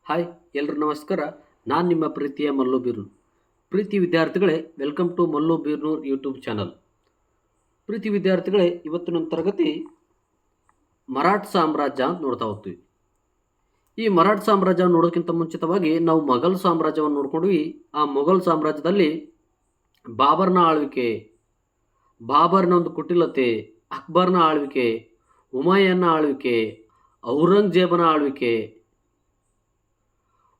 Hi ಎಲ್ರು ನಮಸ್ಕಾರ. ನಾನು ನಿಮ್ಮ ಪ್ರೀತಿಯ ಮಲ್ಲು ಬೀರ್ನೂರ್. ಪ್ರೀತಿ ವಿದ್ಯಾರ್ಥಿಗಳೇ, welcome to Mallu Beernur YouTube channel. ಪ್ರೀತಿ ವಿದ್ಯಾರ್ಥಿಗಳೇ, ಇವತ್ತು ನಮ್ಮ ತರಗತಿ ಮರಾಠ ಸಾಮ್ರಾಜ್ಯ ಅಂತ ನೋಡ್ತಾ ಹೋಗ್ತೀವಿ. ಈ ಮರಾಠ ಸಾಮ್ರಾಜ್ಯವನ್ನು ನೋಡೋಕ್ಕಿಂತ ಮುಂಚಿತವಾಗಿ ನಾವು ಮೊಘಲ್ ಸಾಮ್ರಾಜ್ಯವನ್ನು ನೋಡ್ಕೊಂಡ್ವಿ. ಆ ಮೊಘಲ್ ಸಾಮ್ರಾಜ್ಯದಲ್ಲಿ ಬಾಬರ್ನ ಆಳ್ವಿಕೆ, ಬಾಬರ್ನ ಒಂದು ಕುಟಿಲತೆ, ಅಕ್ಬರ್ನ ಆಳ್ವಿಕೆ, ಹುಮಾಯೂನ್ನ ಆಳ್ವಿಕೆ, ಔರಂಗಜೇಬನ ಆಳ್ವಿಕೆ,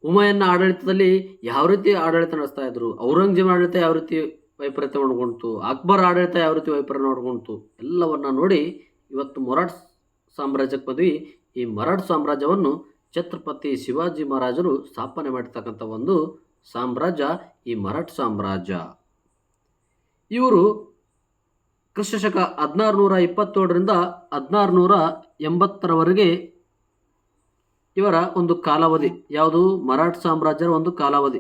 ಹುಮಾಯೂನ್ನ ಆಡಳಿತದಲ್ಲಿ ಯಾವ ರೀತಿ ಆಡಳಿತ ನಡೆಸ್ತಾ ಇದ್ರು, ಔರಂಗಜೇಬನ ಆಡಳಿತ ಯಾವ ರೀತಿ ವೈಪರೀತ್ಯ ನೋಡ್ಕೊಂತು, ಅಕ್ಬರ್ ಆಡಳಿತ ಯಾವ ರೀತಿ ವೈಪರೀತ್ಯ ನೋಡ್ಕೊಂತು, ಎಲ್ಲವನ್ನ ನೋಡಿ ಇವತ್ತು ಮರಾಠ ಸಾಮ್ರಾಜ್ಯಕ್ಕೆ ಬಂದ್ವಿ. ಈ ಮರಾಠ ಸಾಮ್ರಾಜ್ಯವನ್ನು ಛತ್ರಪತಿ ಶಿವಾಜಿ ಮಹಾರಾಜರು ಸ್ಥಾಪನೆ ಮಾಡಿರ್ತಕ್ಕಂಥ ಒಂದು ಸಾಮ್ರಾಜ್ಯ ಈ ಮರಾಠ ಸಾಮ್ರಾಜ್ಯ. ಇವರು ಕ್ರಿಸ್ತಶಕ 1627ರಿಂದ 1680ರವರೆಗೆ ಇವರ ಒಂದು ಕಾಲಾವಧಿ. ಯಾವುದು? ಮರಾಠ ಸಾಮ್ರಾಜ್ಯದ ಒಂದು ಕಾಲಾವಧಿ.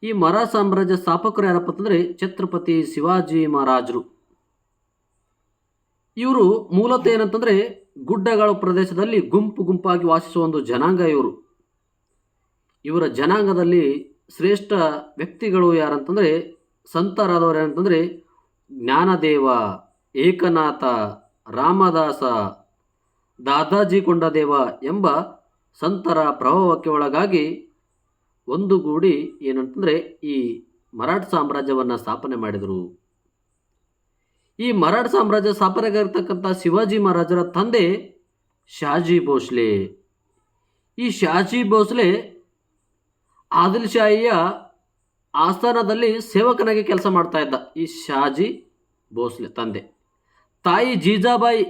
ಈ ಮರಾಠ ಸಾಮ್ರಾಜ್ಯ ಸ್ಥಾಪಕರು ಯಾರಪ್ಪ ಅಂತಂದರೆ ಛತ್ರಪತಿ ಶಿವಾಜಿ ಮಹಾರಾಜರು. ಇವರು ಮೂಲತಃ ಏನಂತಂದರೆ ಗುಡ್ಡಗಾಡು ಪ್ರದೇಶದಲ್ಲಿ ಗುಂಪು ಗುಂಪಾಗಿ ವಾಸಿಸುವ ಒಂದು ಜನಾಂಗ ಇವರು. ಇವರ ಜನಾಂಗದಲ್ಲಿ ಶ್ರೇಷ್ಠ ವ್ಯಕ್ತಿಗಳು ಯಾರಂತಂದರೆ, ಸಂತರಾದವರು ಏನಂತಂದರೆ ಜ್ಞಾನದೇವ, ಏಕನಾಥ, ರಾಮದಾಸ, ದಾದಾಜಿ ಕೊಂಡದೇವ ಎಂಬ ಸಂತರ ಪ್ರಭಾವಕ್ಕೆ ಒಳಗಾಗಿ ಒಂದುಗೂಡಿ ಏನಂತಂದರೆ ಈ ಮರಾಠ ಸಾಮ್ರಾಜ್ಯವನ್ನು ಸ್ಥಾಪನೆ ಮಾಡಿದರು. ಈ ಮರಾಠ ಸಾಮ್ರಾಜ್ಯ ಸ್ಥಾಪನೆಗಾಗಿರ್ತಕ್ಕಂಥ ಶಿವಾಜಿ ಮಹಾರಾಜರ ತಂದೆ ಶಾಜಿ ಭೋಸ್ಲೆ. ಈ ಶಾಜಿ ಭೋಸ್ಲೆ ಆದಿಲ್ ಶಾಹಿಯ ಆಸ್ಥಾನದಲ್ಲಿ ಸೇವಕನಾಗಿ ಕೆಲಸ ಮಾಡ್ತಾ ಇದ್ದ. ಈ ಶಾಜಿ ಭೋಸ್ಲೆ ತಂದೆ. ತಾಯಿ ಜೀಜಾಬಾಯಿ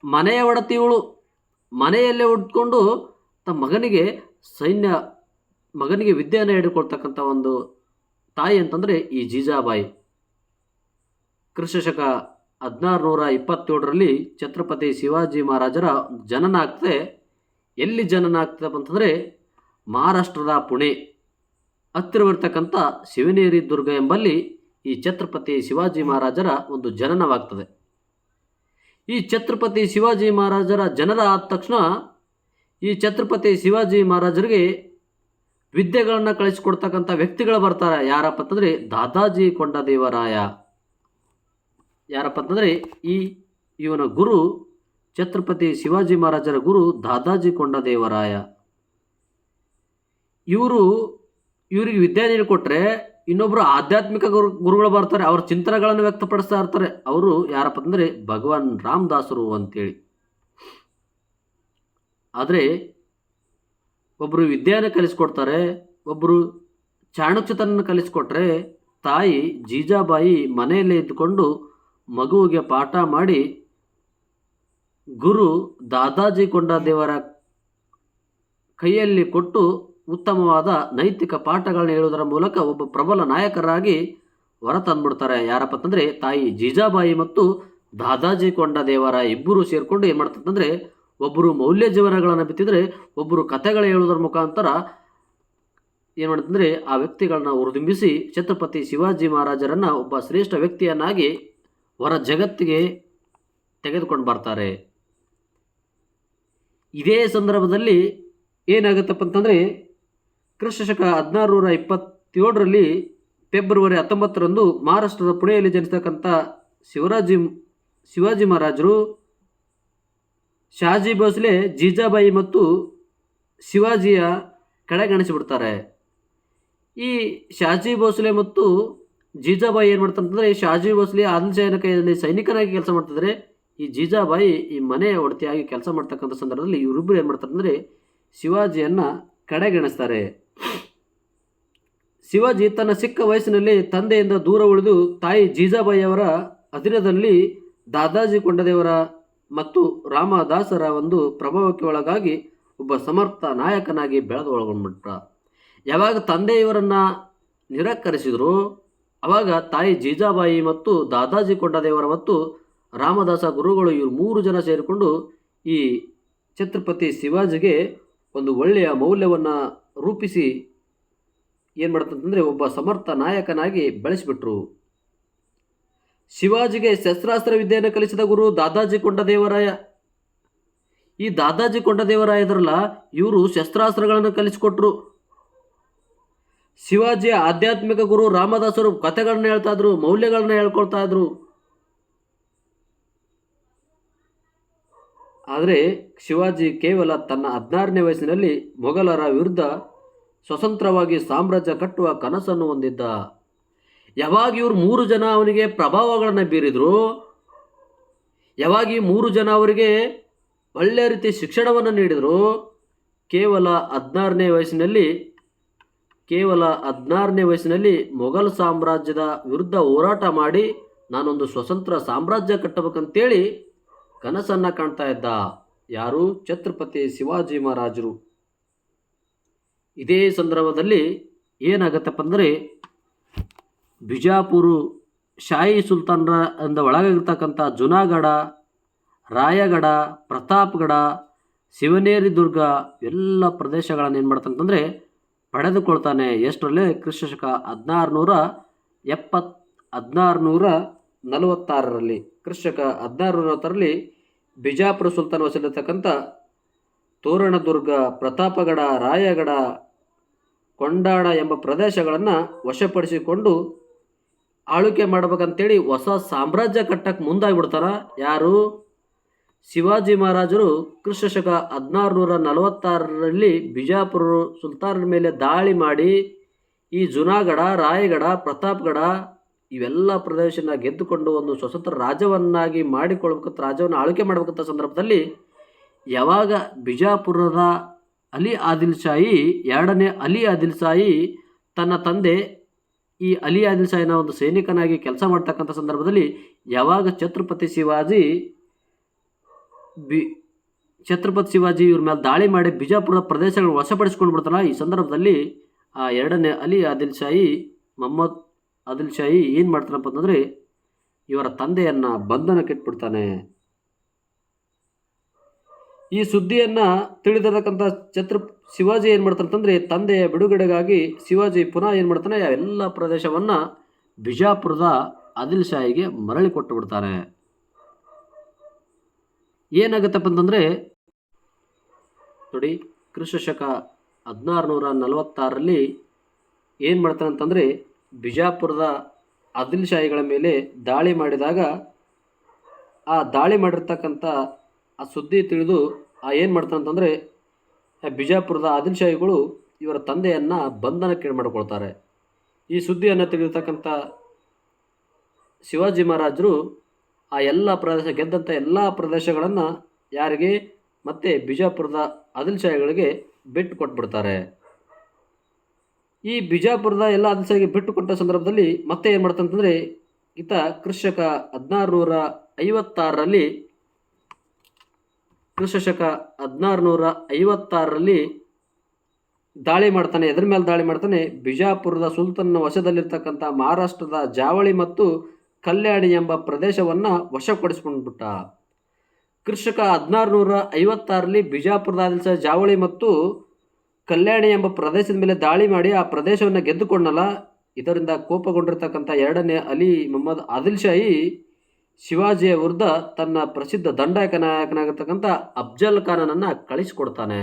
ಮನೆಯ ಒಡತಿಯವಳು. ಮನೆಯಲ್ಲೇ ಉಟ್ಕೊಂಡು ತಮ್ಮ ಮಗನಿಗೆ ವಿದ್ಯೆಯನ್ನು ಹೇಳಿಕೊಳ್ತಕ್ಕಂಥ ಒಂದು ತಾಯಿ ಅಂತಂದರೆ ಈ ಜೀಜಾಬಾಯಿ. ಕ್ರಿಸ್ತಶಕ 1627ರಲ್ಲಿ ಛತ್ರಪತಿ ಶಿವಾಜಿ ಮಹಾರಾಜರ ಜನನ ಆಗ್ತದೆ. ಎಲ್ಲಿ ಜನನ ಆಗ್ತದಪ್ಪ ಅಂತಂದರೆ ಮಹಾರಾಷ್ಟ್ರದ ಪುಣೆ ಹತ್ತಿರವಿರ್ತಕ್ಕಂಥ ಶಿವನೇರಿ ದುರ್ಗ ಎಂಬಲ್ಲಿ ಈ ಛತ್ರಪತಿ ಶಿವಾಜಿ ಮಹಾರಾಜರ ಒಂದು ಜನನವಾಗ್ತದೆ. ಈ ಛತ್ರಪತಿ ಶಿವಾಜಿ ಮಹಾರಾಜರ ಜನನ ಆದ ತಕ್ಷಣ ಈ ಛತ್ರಪತಿ ಶಿವಾಜಿ ಮಹಾರಾಜರಿಗೆ ವಿದ್ಯೆಗಳನ್ನು ಕಳಿಸಿಕೊಡ್ತಕ್ಕಂಥ ವ್ಯಕ್ತಿಗಳು ಬರ್ತಾರೆ. ಯಾರಪ್ಪ ಅಂತಂದರೆ ದಾದಾಜಿ ಕೊಂಡದೇವರಾಯ. ಯಾರಪ್ಪ ಅಂತಂದರೆ ಇವನ ಗುರು, ಛತ್ರಪತಿ ಶಿವಾಜಿ ಮಹಾರಾಜರ ಗುರು ದಾದಾಜಿ ಕೊಂಡದೇವರಾಯ. ಇವರಿಗೆ ವಿದ್ಯೆ ಹೇಳಿಕೊಟ್ರೆ ಇನ್ನೊಬ್ಬರು ಆಧ್ಯಾತ್ಮಿಕ ಗುರುಗಳು ಬರ್ತಾರೆ. ಅವ್ರ ಚಿಂತನೆಗಳನ್ನು ವ್ಯಕ್ತಪಡಿಸ್ತಾ ಇರ್ತಾರೆ. ಅವರು ಯಾರಪ್ಪ ಅಂದರೆ ಭಗವಾನ್ ರಾಮದಾಸರು ಅಂತೇಳಿ. ಆದರೆ ಒಬ್ಬರು ವಿದ್ಯೆಯನ್ನು ಕಲಿಸ್ಕೊಡ್ತಾರೆ, ಒಬ್ಬರು ಚಾಣಕ್ಷತನನ್ನು ಕಲಿಸ್ಕೊಟ್ರೆ ತಾಯಿ ಜೀಜಾಬಾಯಿ ಮನೆಯಲ್ಲೇ ಇದ್ದುಕೊಂಡು ಮಗುವಿಗೆ ಪಾಠ ಮಾಡಿ ಗುರು ದಾದಾಜಿ ಕೊಂಡದೇವರ ಕೈಯಲ್ಲಿ ಕೊಟ್ಟು ಉತ್ತಮವಾದ ನೈತಿಕ ಪಾಠಗಳನ್ನ ಹೇಳುವುದರ ಮೂಲಕ ಒಬ್ಬ ಪ್ರಬಲ ನಾಯಕರಾಗಿ ಹೊರ ತಂದ್ಬಿಡ್ತಾರೆ. ಯಾರಪ್ಪ ಅಂತಂದರೆ ತಾಯಿ ಜೀಜಾಬಾಯಿ ಮತ್ತು ದಾದಾಜಿ ಕೊಂಡದೇವರ ಇಬ್ಬರು ಸೇರಿಕೊಂಡು ಏನು ಮಾಡ್ತಂತಂದರೆ, ಒಬ್ಬರು ಮೌಲ್ಯ ಜೀವನಗಳನ್ನು ಬಿತ್ತಿದರೆ ಒಬ್ಬರು ಕಥೆಗಳು ಹೇಳುವುದರ ಮುಖಾಂತರ ಏನು ಮಾಡ್ತಂದರೆ ಆ ವ್ಯಕ್ತಿಗಳನ್ನ ಹುರಿದುಂಬಿಸಿ ಛತ್ರಪತಿ ಶಿವಾಜಿ ಮಹಾರಾಜರನ್ನು ಒಬ್ಬ ಶ್ರೇಷ್ಠ ವ್ಯಕ್ತಿಯನ್ನಾಗಿ ಹೊರ ಜಗತ್ತಿಗೆ ತೆಗೆದುಕೊಂಡು ಬರ್ತಾರೆ. ಇದೇ ಸಂದರ್ಭದಲ್ಲಿ ಏನಾಗುತ್ತಪ್ಪ ಅಂತಂದರೆ ಕ್ರಿಸ್ತಶಕ 1627ರಲ್ಲಿ ಫೆಬ್ರವರಿ 19ರಂದು ಮಹಾರಾಷ್ಟ್ರದ ಪುಣೆಯಲ್ಲಿ ಜನಿಸ್ತಕ್ಕಂಥ ಶಿವಾಜಿ ಮಹಾರಾಜರು ಶಾಜಿ ಭೋಸ್ಲೆ, ಜೀಜಾಬಾಯಿ ಮತ್ತು ಶಿವಾಜಿಯ ಕಡೆಗಣಿಸಿಬಿಡ್ತಾರೆ. ಈ ಶಾಜಿ ಭೋಸ್ಲೆ ಮತ್ತು ಜೀಜಾಬಾಯಿ ಏನು ಮಾಡ್ತಾರಂತಂದರೆ, ಶಾಜಿ ಭೋಸ್ಲೆ ಆದಿಲ್ ಶಾಹಿನ ಕೈಯಲ್ಲಿ ಸೈನಿಕನಾಗಿ ಕೆಲಸ ಮಾಡ್ತಿದ್ರೆ, ಈ ಜೀಜಾಬಾಯಿ ಈ ಮನೆಯ ಒಡತಿಯಾಗಿ ಕೆಲಸ ಮಾಡ್ತಕ್ಕಂಥ ಸಂದರ್ಭದಲ್ಲಿ ಇವರಿಬ್ಬರು ಏನು ಮಾಡ್ತಾರಂದರೆ ಶಿವಾಜಿಯನ್ನು ಕಡೆಗಣಿಸ್ತಾರೆ. ಶಿವಾಜಿ ತನ್ನ ಚಿಕ್ಕ ವಯಸ್ಸಿನಲ್ಲಿ ತಂದೆಯಿಂದ ದೂರ ಉಳಿದು ತಾಯಿ ಜೀಜಾಬಾಯಿಯವರ ಅಧೀನದಲ್ಲಿ ದಾದಾಜಿ ಕೊಂಡದೇವರ ಮತ್ತು ರಾಮದಾಸರ ಒಂದು ಪ್ರಭಾವಕ್ಕೆ ಒಳಗಾಗಿ ಒಬ್ಬ ಸಮರ್ಥ ನಾಯಕನಾಗಿ ಬೆಳೆದು ಒಳಗೊಂಡ್ಬಿಟ್ಟ. ಯಾವಾಗ ತಂದೆ ಇವರನ್ನು ನಿರಾಕರಿಸಿದ್ರು ಆವಾಗ ತಾಯಿ ಜೀಜಾಬಾಯಿ ಮತ್ತು ದಾದಾಜಿ ಕೊಂಡದೇವರ ಮತ್ತು ರಾಮದಾಸ ಗುರುಗಳು ಇವರು 3 ಜನ ಸೇರಿಕೊಂಡು ಈ ಛತ್ರಪತಿ ಶಿವಾಜಿಗೆ ಒಂದು ಒಳ್ಳೆಯ ಮೌಲ್ಯವನ್ನು ರೂಪಿಸಿ ಏನು ಮಾಡ್ತಂತಂದರೆ ಒಬ್ಬ ಸಮರ್ಥ ನಾಯಕನಾಗಿ ಬೆಳೆಸಿಬಿಟ್ರು. ಶಿವಾಜಿಗೆ ಶಸ್ತ್ರಾಸ್ತ್ರ ವಿದ್ಯೆಯನ್ನು ಕಲಿಸಿದ ಗುರು ದಾದಾಜಿ ಕೊಂಡದೇವರಾಯ. ಈ ದಾದಾಜಿ ಕೊಂಡದೇವರ ಇದ್ರಲ್ಲ, ಇವರು ಶಸ್ತ್ರಾಸ್ತ್ರಗಳನ್ನು ಕಲಿಸಿಕೊಟ್ರು. ಶಿವಾಜಿಯ ಆಧ್ಯಾತ್ಮಿಕ ಗುರು ರಾಮದಾಸರು ಕಥೆಗಳನ್ನ ಹೇಳ್ತಾ ಇದ್ರು, ಮೌಲ್ಯಗಳನ್ನ ಹೇಳ್ಕೊಳ್ತಾ ಇದ್ರು. ಆದರೆ ಶಿವಾಜಿ ಕೇವಲ ತನ್ನ 16ನೇ ವಯಸ್ಸಿನಲ್ಲಿ ಮೊಘಲರ ವಿರುದ್ಧ ಸ್ವತಂತ್ರವಾಗಿ ಸಾಮ್ರಾಜ್ಯ ಕಟ್ಟುವ ಕನಸನ್ನು ಹೊಂದಿದ್ದ. ಯಾವಾಗ ಇವರು 3 ಜನ ಅವನಿಗೆ ಪ್ರಭಾವಗಳನ್ನು ಬೀರಿದ್ರು, ಯಾವಾಗ ಈ 3 ಜನ ಅವರಿಗೆ ಒಳ್ಳೆಯ ರೀತಿ ಶಿಕ್ಷಣವನ್ನು ನೀಡಿದರು, ಕೇವಲ 16ನೇ ವಯಸ್ಸಿನಲ್ಲಿ ಮೊಘಲ್ ಸಾಮ್ರಾಜ್ಯದ ವಿರುದ್ಧ ಹೋರಾಟ ಮಾಡಿ ನಾನೊಂದು ಸ್ವತಂತ್ರ ಸಾಮ್ರಾಜ್ಯ ಕಟ್ಟಬೇಕಂತೇಳಿ ಕನಸನ್ನು ಕಾಣ್ತಾ ಇದ್ದ. ಯಾರು? ಛತ್ರಪತಿ ಶಿವಾಜಿ ಮಹಾರಾಜರು. ಇದೇ ಸಂದರ್ಭದಲ್ಲಿ ಏನಾಗತ್ತಪ್ಪ ಅಂದರೆ, ಬಿಜಾಪುರ ಶಾಹಿ ಸುಲ್ತಾನರ ಅಂದ ಒಳಗಿರ್ತಕ್ಕಂಥ ಜುನಾಗಢ, ರಾಯಗಢ, ಪ್ರತಾಪ್ಗಢ, ಶಿವನೇರಿ ದುರ್ಗ ಎಲ್ಲ ಪ್ರದೇಶಗಳನ್ನು ಏನು ಮಾಡ್ತಾನಂತಂದರೆ ಪಡೆದುಕೊಳ್ತಾನೆ. ಎಷ್ಟರಲ್ಲಿ? ಕ್ರಿಸ್ತಶಕ 1646ರಲ್ಲಿ ಕ್ರಿಸ್ತಶಕ 1640ರಲ್ಲಿ ಬಿಜಾಪುರ ಸುಲ್ತಾನ ವಶದಲ್ಲಿರ್ತಕ್ಕಂಥ ತೋರಣದುರ್ಗ, ಪ್ರತಾಪಗಢ, ರಾಯಗಢ, ಕೊಂಡಾಣ ಎಂಬ ಪ್ರದೇಶಗಳನ್ನು ವಶಪಡಿಸಿಕೊಂಡು ಆಳ್ವಿಕೆ ಮಾಡ್ಬೇಕಂತೇಳಿ ಹೊಸ ಸಾಮ್ರಾಜ್ಯ ಕಟ್ಟಕ್ಕೆ ಮುಂದಾಗಿಬಿಡ್ತಾರ. ಯಾರು? ಶಿವಾಜಿ ಮಹಾರಾಜರು ಕ್ರಿಸ್ತಶಕ 1646ರಲ್ಲಿ ಬಿಜಾಪುರ ಸುಲ್ತಾನರ ಮೇಲೆ ದಾಳಿ ಮಾಡಿ ಈ ಜುನಾಗಢ, ರಾಯಗಢ, ಪ್ರತಾಪ್ಗಢ ಇವೆಲ್ಲ ಪ್ರದೇಶನ ಗೆದ್ದುಕೊಂಡು ಒಂದು ಸ್ವತಂತ್ರ ರಾಜ್ಯವನ್ನಾಗಿ ಮಾಡಿಕೊಳ್ಬೇಕಂತ, ರಾಜ್ಯವನ್ನು ಆಳ್ವಿಕೆ ಮಾಡ್ಬೇಕಂತ ಸಂದರ್ಭದಲ್ಲಿ ಯಾವಾಗ ಬಿಜಾಪುರದ ಅಲಿ ಆದಿಲ್ ಶಾಹಿ, 2ನೇ ಅಲಿ ಆದಿಲ್ ಶಾಹಿ ತನ್ನ ತಂದೆ ಈ ಅಲಿ ಆದಿಲ್ ಶಾಹಿನ ಒಂದು ಸೈನಿಕನಾಗಿ ಕೆಲಸ ಮಾಡ್ತಕ್ಕಂಥ ಸಂದರ್ಭದಲ್ಲಿ ಯಾವಾಗ ಛತ್ರಪತಿ ಶಿವಾಜಿ ಇವ್ರ ಮೇಲೆ ದಾಳಿ ಮಾಡಿ ಬಿಜಾಪುರದ ಪ್ರದೇಶಗಳನ್ನು ವಶಪಡಿಸ್ಕೊಂಡು ಬಿಡ್ತಾರ, ಈ ಸಂದರ್ಭದಲ್ಲಿ ಆ 2ನೇ ಅಲಿ ಆದಿಲ್ ಶಾಹಿ, ಮೊಹಮ್ಮದ್ ಆದಿಲ್ ಶಾಹಿ ಏನು ಮಾಡ್ತಾನಪ್ಪ ಅಂತಂದರೆ ಇವರ ತಂದೆಯನ್ನು ಬಂಧನಕ್ಕಿಟ್ಬಿಡ್ತಾನೆ. ಈ ಸುದ್ದಿಯನ್ನು ತಿಳಿದಿರತಕ್ಕಂಥ ಶಿವಾಜಿ ಏನು ಮಾಡ್ತಾನಂತಂದರೆ ತಂದೆಯ ಬಿಡುಗಡೆಗಾಗಿ ಶಿವಾಜಿ ಪುನಃ ಏನು ಮಾಡ್ತಾನೆ, ಎಲ್ಲ ಪ್ರದೇಶವನ್ನು ಬಿಜಾಪುರದ ಆದಿಲ್ ಶಾಹಿಗೆ ಮರಳಿ ಕೊಟ್ಟು ಬಿಡ್ತಾನೆ. ಏನಾಗುತ್ತಪ್ಪ ಅಂತಂದರೆ ನೋಡಿ, ಕ್ರಿಸ್ತಶಕ 1646ರಲ್ಲಿ ಏನು ಮಾಡ್ತಾನಂತಂದರೆ ಬಿಜಾಪುರದ ಆದಿಲ್ ಶಾಹಿಗಳ ಮೇಲೆ ದಾಳಿ ಮಾಡಿದಾಗ ಆ ದಾಳಿ ಮಾಡಿರ್ತಕ್ಕಂಥ ಆ ಸುದ್ದಿ ತಿಳಿದು ಏನು ಮಾಡ್ತಾನಂತಂದರೆ ಬಿಜಾಪುರದ ಆದಿಲ್ ಶಾಹಿಗಳು ಇವರ ತಂದೆಯನ್ನು ಬಂಧನಕ್ಕೆ ಮಾಡಿಕೊಳ್ತಾರೆ. ಈ ಸುದ್ದಿಯನ್ನು ತಿಳಿದಿರ್ತಕ್ಕಂಥ ಶಿವಾಜಿ ಮಹಾರಾಜರು ಆ ಎಲ್ಲ ಪ್ರದೇಶ ಗೆದ್ದಂಥ ಎಲ್ಲ ಪ್ರದೇಶಗಳನ್ನು ಯಾರಿಗೆ? ಮತ್ತೆ ಬಿಜಾಪುರದ ಆದಿಲ್ ಶಾಹಿಗಳಿಗೆ ಬಿಟ್ಟು ಕೊಟ್ಬಿಡ್ತಾರೆ. ಈ ಬಿಜಾಪುರದ ಎಲ್ಲ ಆದಿಲ್ ಶಾಹಿಗೆ ಬಿಟ್ಟು ಕೊಟ್ಟ ಸಂದರ್ಭದಲ್ಲಿ ಮತ್ತೆ ಏನು ಮಾಡ್ತಾನಂತಂದರೆ ಈತ ಕ್ರಿಸ್ತಶಕ 1656ರಲ್ಲಿ ದಾಳಿ ಮಾಡ್ತಾನೆ. ಎದ್ರ ಮೇಲೆ ದಾಳಿ ಮಾಡ್ತಾನೆ? ಬಿಜಾಪುರದ ಸುಲ್ತಾನ್ನ ವಶದಲ್ಲಿರ್ತಕ್ಕಂಥ ಮಹಾರಾಷ್ಟ್ರದ ಜಾವಳಿ ಮತ್ತು ಕಲ್ಯಾಣಿ ಎಂಬ ಪ್ರದೇಶವನ್ನು ವಶಪಡಿಸ್ಕೊಂಡ್ಬಿಟ್ಟ. ಕ್ರಿಸ್ತಶಕ 1656ರಲ್ಲಿ ಬಿಜಾಪುರದ ಆದಿಲ್ ಶಾಹಿ ಜಾವಳಿ ಮತ್ತು ಕಲ್ಯಾಣಿ ಎಂಬ ಪ್ರದೇಶದ ಮೇಲೆ ದಾಳಿ ಮಾಡಿ ಆ ಪ್ರದೇಶವನ್ನು ಗೆದ್ದುಕೊಂಡಲ್ಲ. ಇದರಿಂದ ಕೋಪಗೊಂಡಿರ್ತಕ್ಕಂಥ 2ನೇ ಅಲಿ ಮೊಹಮ್ಮದ್ ಆದಿಲ್ ಶಾಹಿ ಶಿವಾಜಿಯ ವಿರುದ್ಧ ತನ್ನ ಪ್ರಸಿದ್ಧ ದಂಡನಾಯಕನಾಗಿರ್ತಕ್ಕಂಥ ಅಫ್ಜಲ್ ಖಾನನನ್ನು ಕಳಿಸಿಕೊಡ್ತಾನೆ.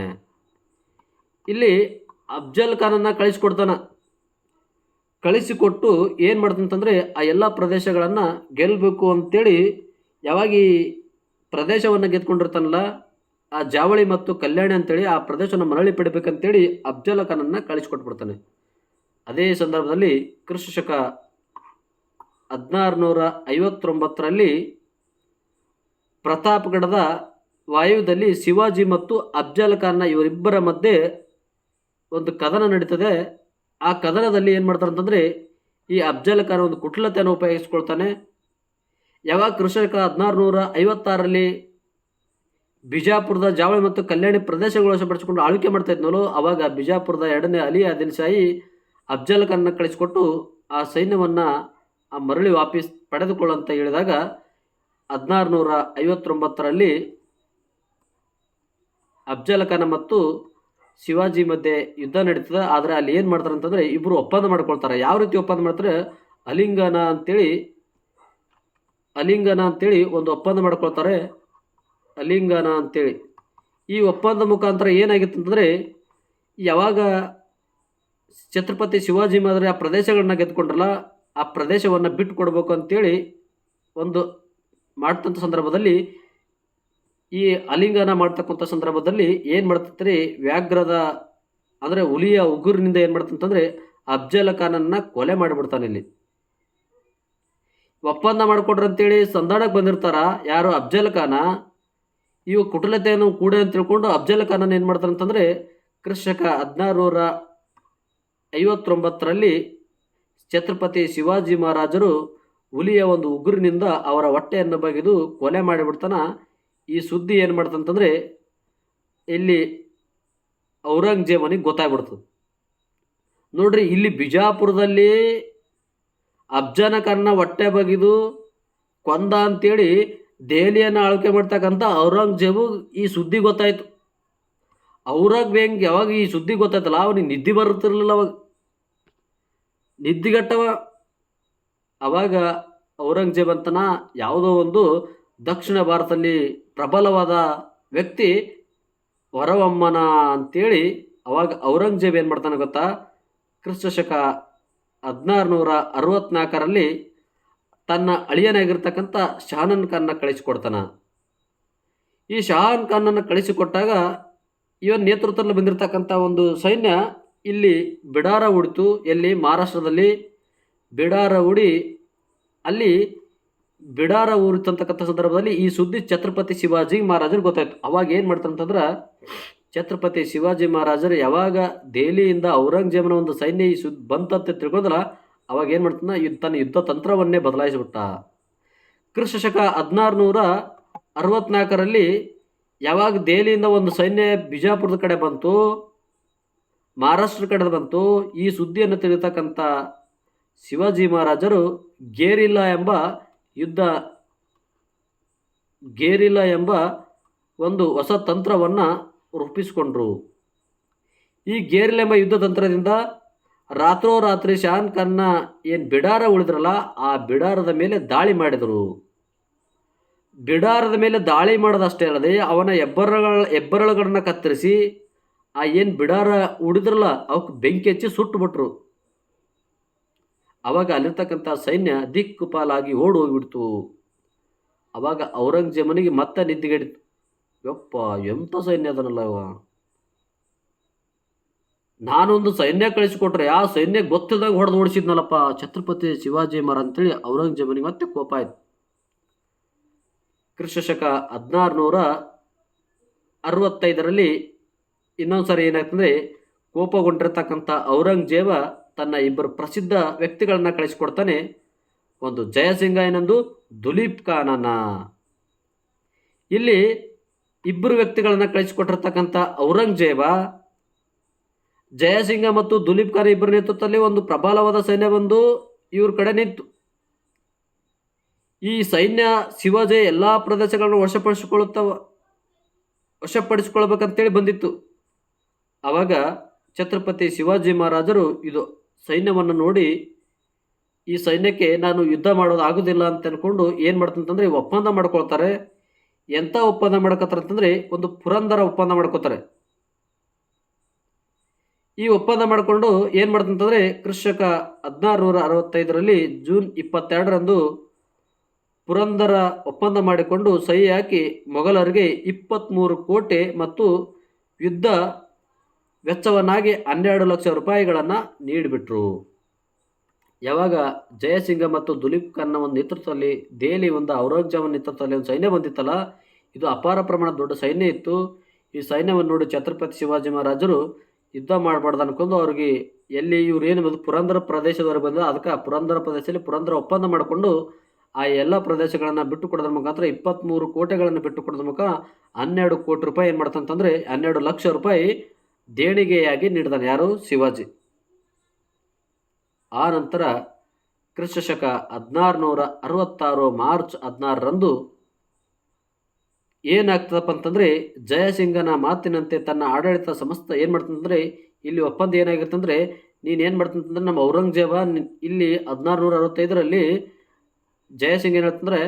ಇಲ್ಲಿ ಅಫ್ಜಲ್ ಖಾನನ್ನು ಕಳಿಸಿಕೊಟ್ಟು ಏನು ಮಾಡ್ತಂತಂದರೆ ಆ ಎಲ್ಲ ಪ್ರದೇಶಗಳನ್ನು ಗೆಲ್ಲಬೇಕು ಅಂತೇಳಿ ಯಾವಾಗ ಈ ಪ್ರದೇಶವನ್ನು ಗೆದ್ಕೊಂಡಿರ್ತಾನಲ್ಲ ಆ ಜಾವಳಿ ಮತ್ತು ಕಲ್ಯಾಣಿ ಅಂತೇಳಿ ಆ ಪ್ರದೇಶವನ್ನು ಮರಳಿ ಪಡಿಬೇಕಂತೇಳಿ ಅಫ್ಜಲ್ ಖಾನನ್ನು ಕಳಿಸಿಕೊಟ್ಬಿಡ್ತಾನೆ. ಅದೇ ಸಂದರ್ಭದಲ್ಲಿ ಕ್ರಿಸ್ತಶಕ 1659ರಲ್ಲಿ ಪ್ರತಾಪ್ಗಢದ ವಾಯುವ್ಯದಲ್ಲಿ ಶಿವಾಜಿ ಮತ್ತು ಅಫ್ಜಲ್ ಖಾನ್ನ ಇವರಿಬ್ಬರ ಮಧ್ಯೆ ಒಂದು ಕದನ ನಡೀತದೆ. ಆ ಕದನದಲ್ಲಿ ಏನು ಮಾಡ್ತಾರೆ ಅಂತಂದರೆ ಈ ಅಫ್ಜಲ್ ಖಾನ್ ಒಂದು ಕುಟಿಲತೆಯನ್ನು ಉಪಯೋಗಿಸ್ಕೊಳ್ತಾನೆ. ಯಾವಾಗ ಕ್ರಿಸ್ತಶಕ 1656ರಲ್ಲಿ ಬಿಜಾಪುರದ ಜಾವಳಿ ಮತ್ತು ಕಲ್ಯಾಣಿ ಪ್ರದೇಶಗಳು ವಶಪಡಿಸಿಕೊಂಡು ಆಳ್ವಿಕೆ ಮಾಡ್ತಾ ಇದ್ನಲ್ಲೋ, ಆವಾಗ ಬಿಜಾಪುರದ 2ನೇ ಅಲಿ ಆದಿಲ್ ಶಾಹಿ ಅಫ್ಜಲ್ ಖಾನ್ನ ಕಳಿಸಿಕೊಟ್ಟು ಆ ಸೈನ್ಯವನ್ನು ಮರಳಿ ವಾಪಸ್ ಪಡೆದುಕೊಳ್ಳಂತ ಹೇಳಿದಾಗ 1659ರಲ್ಲಿ ಅಫ್ಜಲ್ ಖಾನ್ ಮತ್ತು ಶಿವಾಜಿ ಮಧ್ಯೆ ಯುದ್ಧ ನಡೀತದೆ. ಆದರೆ ಅಲ್ಲಿ ಏನು ಮಾಡ್ತಾರೆ ಅಂತಂದರೆ ಇಬ್ಬರು ಒಪ್ಪಂದ ಮಾಡ್ಕೊಳ್ತಾರೆ. ಯಾವ ರೀತಿ ಒಪ್ಪಂದ ಮಾಡ್ತಾರೆ? ಅಲಿಂಗನ ಅಂತೇಳಿ ಒಂದು ಒಪ್ಪಂದ ಮಾಡ್ಕೊಳ್ತಾರೆ. ಅಲಿಂಗನ ಅಂತೇಳಿ ಈ ಒಪ್ಪಂದ ಮುಖಾಂತರ ಏನಾಗಿತ್ತು ಅಂತಂದರೆ, ಯಾವಾಗ ಛತ್ರಪತಿ ಶಿವಾಜಿ ಮಹಾರಾಜರು ಆ ಪ್ರದೇಶಗಳನ್ನ ಗೆದ್ದುಕೊಂಡ್ರಲ್ಲ, ಆ ಪ್ರದೇಶವನ್ನು ಬಿಟ್ಟು ಕೊಡಬೇಕು ಅಂತೇಳಿ ಒಂದು ಮಾಡ್ತಂಥ ಸಂದರ್ಭದಲ್ಲಿ, ಈ ಅಲಿಂಗನ ಮಾಡ್ತಕ್ಕಂಥ ಸಂದರ್ಭದಲ್ಲಿ ಏನು ಮಾಡ್ತಂದ್ರೆ, ವ್ಯಾಘ್ರದ ಅಂದರೆ ಹುಲಿಯ ಉಗುರಿನಿಂದ ಏನು ಮಾಡ್ತಂತಂದರೆ ಅಫ್ಜಲ್ ಖಾನನ್ನು ಕೊಲೆ ಮಾಡಿಬಿಡ್ತಾನೆ. ಇಲ್ಲಿ ಒಪ್ಪಂದ ಮಾಡಿಕೊಡ್ರಿ ಅಂತೇಳಿ ಸಂಧಾನಕ್ಕೆ ಬಂದಿರ್ತಾರ ಯಾರು, ಅಫ್ಜಲ್ ಖಾನ. ಇವು ಕುಟಿಲತೆಯನ್ನು ಕೂಡ ಅಂತ ತಿಳ್ಕೊಂಡು ಅಫ್ಜಲ್ ಖಾನನ್ನು ಏನು ಮಾಡ್ತಾನೆ ಅಂತಂದರೆ, ಕ್ರಿಸ್ತಕ 1659ರಲ್ಲಿ ಛತ್ರಪತಿ ಶಿವಾಜಿ ಮಹಾರಾಜರು ಹುಲಿಯ ಒಂದು ಉಗುರಿನಿಂದ ಅವರ ಹೊಟ್ಟೆಯನ್ನು ಬಗೆದು ಕೊಲೆ ಮಾಡಿಬಿಡ್ತಾನ. ಈ ಸುದ್ದಿ ಏನು ಮಾಡ್ತಂತಂದರೆ, ಇಲ್ಲಿ ಔರಂಗಜೇಬನಿಗೆ ಗೊತ್ತಾಗ್ಬಿಡ್ತದೆ. ನೋಡ್ರಿ, ಇಲ್ಲಿ ಬಿಜಾಪುರದಲ್ಲಿ ಅಫ್ಜಲ್ ಖಾನ್ನ ಹೊಟ್ಟೆ ಬಗೆದು ಕೊಂದ ಅಂತೇಳಿ ದೆಹಲಿಯನ್ನು ಆಳ್ವಿಕೆ ಮಾಡ್ತಕ್ಕಂಥ ಔರಂಗಜೇಬು ಈ ಸುದ್ದಿ ಗೊತ್ತಾಯಿತು. ಔರಂಗಜೇಬ್ ಯಾವಾಗ ಈ ಸುದ್ದಿ ಗೊತ್ತಾಯ್ತಲ್ಲ, ಅವನಿಗೆ ನಿದ್ದೆ ಬರುತ್ತಿರಲಿಲ್ಲ. ಅವಾಗ ನಿದ್ದಿಗಟ್ಟವ. ಅವಾಗ ಔರಂಗಜೇಬ್ ಅಂತನ ಯಾವುದೋ ಒಂದು ದಕ್ಷಿಣ ಭಾರತದಲ್ಲಿ ಪ್ರಬಲವಾದ ವ್ಯಕ್ತಿ ಹೊರವಮ್ಮನ ಅಂತೇಳಿ, ಅವಾಗ ಔರಂಗಜೇಬ್ ಏನು ಮಾಡ್ತಾನೆ ಗೊತ್ತಾ, ಕ್ರಿಸ್ತಶಕ 1664ರಲ್ಲಿ ತನ್ನ ಅಳಿಯನಾಗಿರ್ತಕ್ಕಂಥ ಶಹಾನನ್ ಖಾನ್ನ ಕಳಿಸಿಕೊಡ್ತಾನ. ಈ ಶಹಾನ್ ಖಾನನ್ನು ಕಳಿಸಿಕೊಟ್ಟಾಗ ಇವನ್ ನೇತೃತ್ವದಲ್ಲಿ ಬಂದಿರತಕ್ಕಂಥ ಒಂದು ಸೈನ್ಯ ಇಲ್ಲಿ ಬಿಡಾರ ಹೂಡಿತು. ಎಲ್ಲಿ, ಮಹಾರಾಷ್ಟ್ರದಲ್ಲಿ ಬಿಡಾರ ಹೂಡಿ ಅಲ್ಲಿ ಬಿಡಾರ ಊರಿತಂತಕ್ಕಂಥ ಸಂದರ್ಭದಲ್ಲಿ ಈ ಸುದ್ದಿ ಛತ್ರಪತಿ ಶಿವಾಜಿ ಮಹಾರಾಜರು ಗೊತ್ತಾಯ್ತು. ಅವಾಗ ಏನು ಮಾಡ್ತಾರಂತಂದ್ರೆ, ಛತ್ರಪತಿ ಶಿವಾಜಿ ಮಹಾರಾಜರು ಯಾವಾಗ ದೆಹಲಿಯಿಂದ ಔರಂಗಜೇಬನ ಒಂದು ಸೈನ್ಯ ಈ ಸುದ್ದಿ ಬಂತಂತ ತಿಳ್ಕೊಂಡ್ರ, ಅವಾಗ ಏನು ಮಾಡ್ತಾನ, ತನ್ನ ಯುದ್ಧ ತಂತ್ರವನ್ನೇ ಬದಲಾಯಿಸಿಬಿಟ್ಟ. ಕ್ರಿಸ್ತಶಕ 1664ರಲ್ಲಿ ಯಾವಾಗ ದೆಹಲಿಯಿಂದ ಒಂದು ಸೈನ್ಯ ಬಿಜಾಪುರದ ಕಡೆ ಬಂತು, ಮಹಾರಾಷ್ಟ್ರ ಕಡೆ ಬಂತು, ಈ ಸುದ್ದಿಯನ್ನು ತಿಳಿತಕ್ಕಂಥ ಶಿವಾಜಿ ಮಹಾರಾಜರು ಗೇರಿಲ್ಲಾ ಎಂಬ ಒಂದು ಹೊಸ ತಂತ್ರವನ್ನು ರೂಪಿಸಿಕೊಂಡ್ರು. ಈ ಗೇರಿಲ್ಲಾ ಎಂಬ ಯುದ್ಧ ತಂತ್ರದಿಂದ ರಾತ್ರೋರಾತ್ರಿ ಶಹಾನ್ ಖಾನ್ನ ಏನು ಬಿಡಾರ ಉಳಿದ್ರಲ್ಲ, ಆ ಬಿಡಾರದ ಮೇಲೆ ದಾಳಿ ಮಾಡಿದರು. ಬಿಡಾರದ ಮೇಲೆ ದಾಳಿ ಮಾಡೋದಷ್ಟೇ ಅಲ್ಲದೆ ಅವನ ಹೆಬ್ಬರಳುಗಳನ್ನ ಕತ್ತರಿಸಿ ಆ ಏನು ಬಿಡಾರ ಉಳಿದ್ರಲ್ಲ ಅವಕ್ಕೆ ಬೆಂಕಿ ಹಚ್ಚಿ ಸುಟ್ಟುಬಿಟ್ರು. ಅವಾಗ ಅಲ್ಲಿರ್ತಕ್ಕಂಥ ಸೈನ್ಯ ದಿಕ್ಕುಪಾಲಾಗಿ ಓಡಿ ಹೋಗಿಬಿಡ್ತು. ಅವಾಗ ಔರಂಗಜೇಬನಿಗೆ ಮತ್ತೆ ನಿದ್ದೆಗೆಡಿತು. ಯಪ್ಪ, ಎಂಥ ಸೈನ್ಯ ಅದನ್ನಲ್ಲ ಇವ, ನಾನೊಂದು ಸೈನ್ಯ ಕಳಿಸಿಕೊಟ್ರೆ ಆ ಸೈನ್ಯ ಗೊತ್ತಿದ್ದಾಗ ಹೊಡೆದು ಓಡಿಸಿದ್ನಲ್ಲಪ್ಪ ಛತ್ರಪತಿ ಶಿವಾಜಿ ಮಹಾರಾಜ್ ಅಂತೇಳಿ ಔರಂಗಜೇಬನಿಗೆ ಮತ್ತೆ ಕೋಪ ಆಯ್ತು. ಕ್ರಿಸ್ತಶಕ 1665ರಲ್ಲಿ ಇನ್ನೊಂದು ಸಾರಿ ಏನಾಯ್ತಂದರೆ, ಕೋಪಗೊಂಡಿರ್ತಕ್ಕಂಥ ಔರಂಗಜೇಬ ತನ್ನ ಇಬ್ಬರು ಪ್ರಸಿದ್ಧ ವ್ಯಕ್ತಿಗಳನ್ನ ಕಳಿಸಿಕೊಡ್ತಾನೆ. ಒಂದು ಜಯಸಿಂಗ, ಇನ್ನೊಂದು ದುಲೀಪ್ ಖಾನನ. ಇಲ್ಲಿ ಇಬ್ಬರು ವ್ಯಕ್ತಿಗಳನ್ನ ಕಳಿಸಿಕೊಟ್ಟಿರ್ತಕ್ಕಂಥ ಔರಂಗಜೇಬ ಜಯಸಿಂಗ ಮತ್ತು ದುಲೀಪ್ ಖಾನ್ ಇಬ್ಬರ ನೇತೃತ್ವದಲ್ಲಿ ಒಂದು ಪ್ರಬಲವಾದ ಸೈನ್ಯ ಬಂದು ಇವ್ರ ಕಡೆ ನಿಂತು, ಈ ಸೈನ್ಯ ಶಿವಾಜಿ ಎಲ್ಲ ಪ್ರದೇಶಗಳನ್ನು ವಶಪಡಿಸಿಕೊಳ್ಬೇಕಂತೇಳಿ ಬಂದಿತ್ತು. ಆವಾಗ ಛತ್ರಪತಿ ಶಿವಾಜಿ ಮಹಾರಾಜರು ಇದು ಸೈನ್ಯವನ್ನು ನೋಡಿ, ಈ ಸೈನ್ಯಕ್ಕೆ ನಾನು ಯುದ್ಧ ಮಾಡೋದು ಆಗೋದಿಲ್ಲ ಅಂತ ಅಂದ್ಕೊಂಡು ಏನು ಮಾಡ್ತಂತಂದರೆ ಒಪ್ಪಂದ ಮಾಡ್ಕೊಳ್ತಾರೆ. ಎಂಥ ಒಪ್ಪಂದ ಮಾಡ್ಕೋತಾರೆ ಅಂತಂದರೆ, ಒಂದು ಪುರಂದರ ಒಪ್ಪಂದ ಮಾಡ್ಕೋತಾರೆ. ಈ ಒಪ್ಪಂದ ಮಾಡಿಕೊಂಡು ಏನು ಮಾಡ್ತಂತಂದರೆ, ಕ್ರಿಸ್ತಕ 1665ರಲ್ಲಿ ಜೂನ್ 22ರಂದು ಪುರಂದರ ಒಪ್ಪಂದ ಮಾಡಿಕೊಂಡು ಸಹಿ ಹಾಕಿ ಮೊಘಲರಿಗೆ 23 ಕೋಟಿ ಮತ್ತು ಯುದ್ಧ ವೆಚ್ಚವನ್ನಾಗಿ 12 ಲಕ್ಷ ರೂಪಾಯಿಗಳನ್ನು ನೀಡಿಬಿಟ್ರು. ಯಾವಾಗ ಜಯಸಿಂಗ ಮತ್ತು ದುಲೀಪ್ ಖಾನ್ನ ಒಂದು ನೇತೃತ್ವದಲ್ಲಿ ದೆಹಲಿ ಒಂದು ಔರಂಗಜೇಬನ ನೇತೃತ್ವದಲ್ಲಿ ಒಂದು ಸೈನ್ಯ ಬಂದಿತ್ತಲ್ಲ, ಇದು ಅಪಾರ ಪ್ರಮಾಣದ ದೊಡ್ಡ ಸೈನ್ಯ ಇತ್ತು. ಈ ಸೈನ್ಯವನ್ನು ನೋಡಿ ಛತ್ರಪತಿ ಶಿವಾಜಿ ಮಹಾರಾಜರು ಯುದ್ಧ ಮಾಡಬಾರ್ದು ಅನ್ಕೊಂಡು ಅವ್ರಿಗೆ ಎಲ್ಲಿ ಇವ್ರು ಏನು ಪುರಂದರ ಪ್ರದೇಶದವರೆಗೆ ಬಂದ, ಅದಕ್ಕೆ ಆ ಪುರಂದರ ಪ್ರದೇಶದಲ್ಲಿ ಪುರಂದರ ಒಪ್ಪಂದ ಮಾಡಿಕೊಂಡು ಆ ಎಲ್ಲ ಪ್ರದೇಶಗಳನ್ನು ಬಿಟ್ಟು ಕೊಡೋದ್ರ ಮುಖಾಂತರ 23 ಕೋಟಿಗಳನ್ನು ಬಿಟ್ಟು ಕೊಡೋದ್ರ ಮುಖ 12 ಕೋಟಿ ರೂಪಾಯಿ ಏನು ಮಾಡ್ತಂತಂದರೆ 12 ಲಕ್ಷ ರೂಪಾಯಿ ದೇಣಿಗೆಯಾಗಿ ನೀಡಿದಾನೆ ಯಾರು, ಶಿವಾಜಿ. ಆ ನಂತರ ಕ್ರಿಸ್ತಶಕ 1666 ಮಾರ್ಚ್ 16ರಂದು ಏನಾಗ್ತದಪ್ಪ ಅಂತಂದರೆ, ಜಯಸಿಂಗನ ಮಾತಿನಂತೆ ತನ್ನ ಆಡಳಿತ ಸಮಸ್ತ ಏನು ಮಾಡ್ತಂತಂದರೆ, ಇಲ್ಲಿ ಒಪ್ಪಂದ ಏನಾಗಿರ್ತಂದರೆ, ನೀನು ಏನು ಮಾಡ್ತಂತಂದ್ರೆ ನಮ್ಮ ಔರಂಗಜೇಬ ಇಲ್ಲಿ 1665ರಲ್ಲಿ ಜಯಸಿಂಗ್ ಏನು ಹೇಳ್ತಂದರೆ,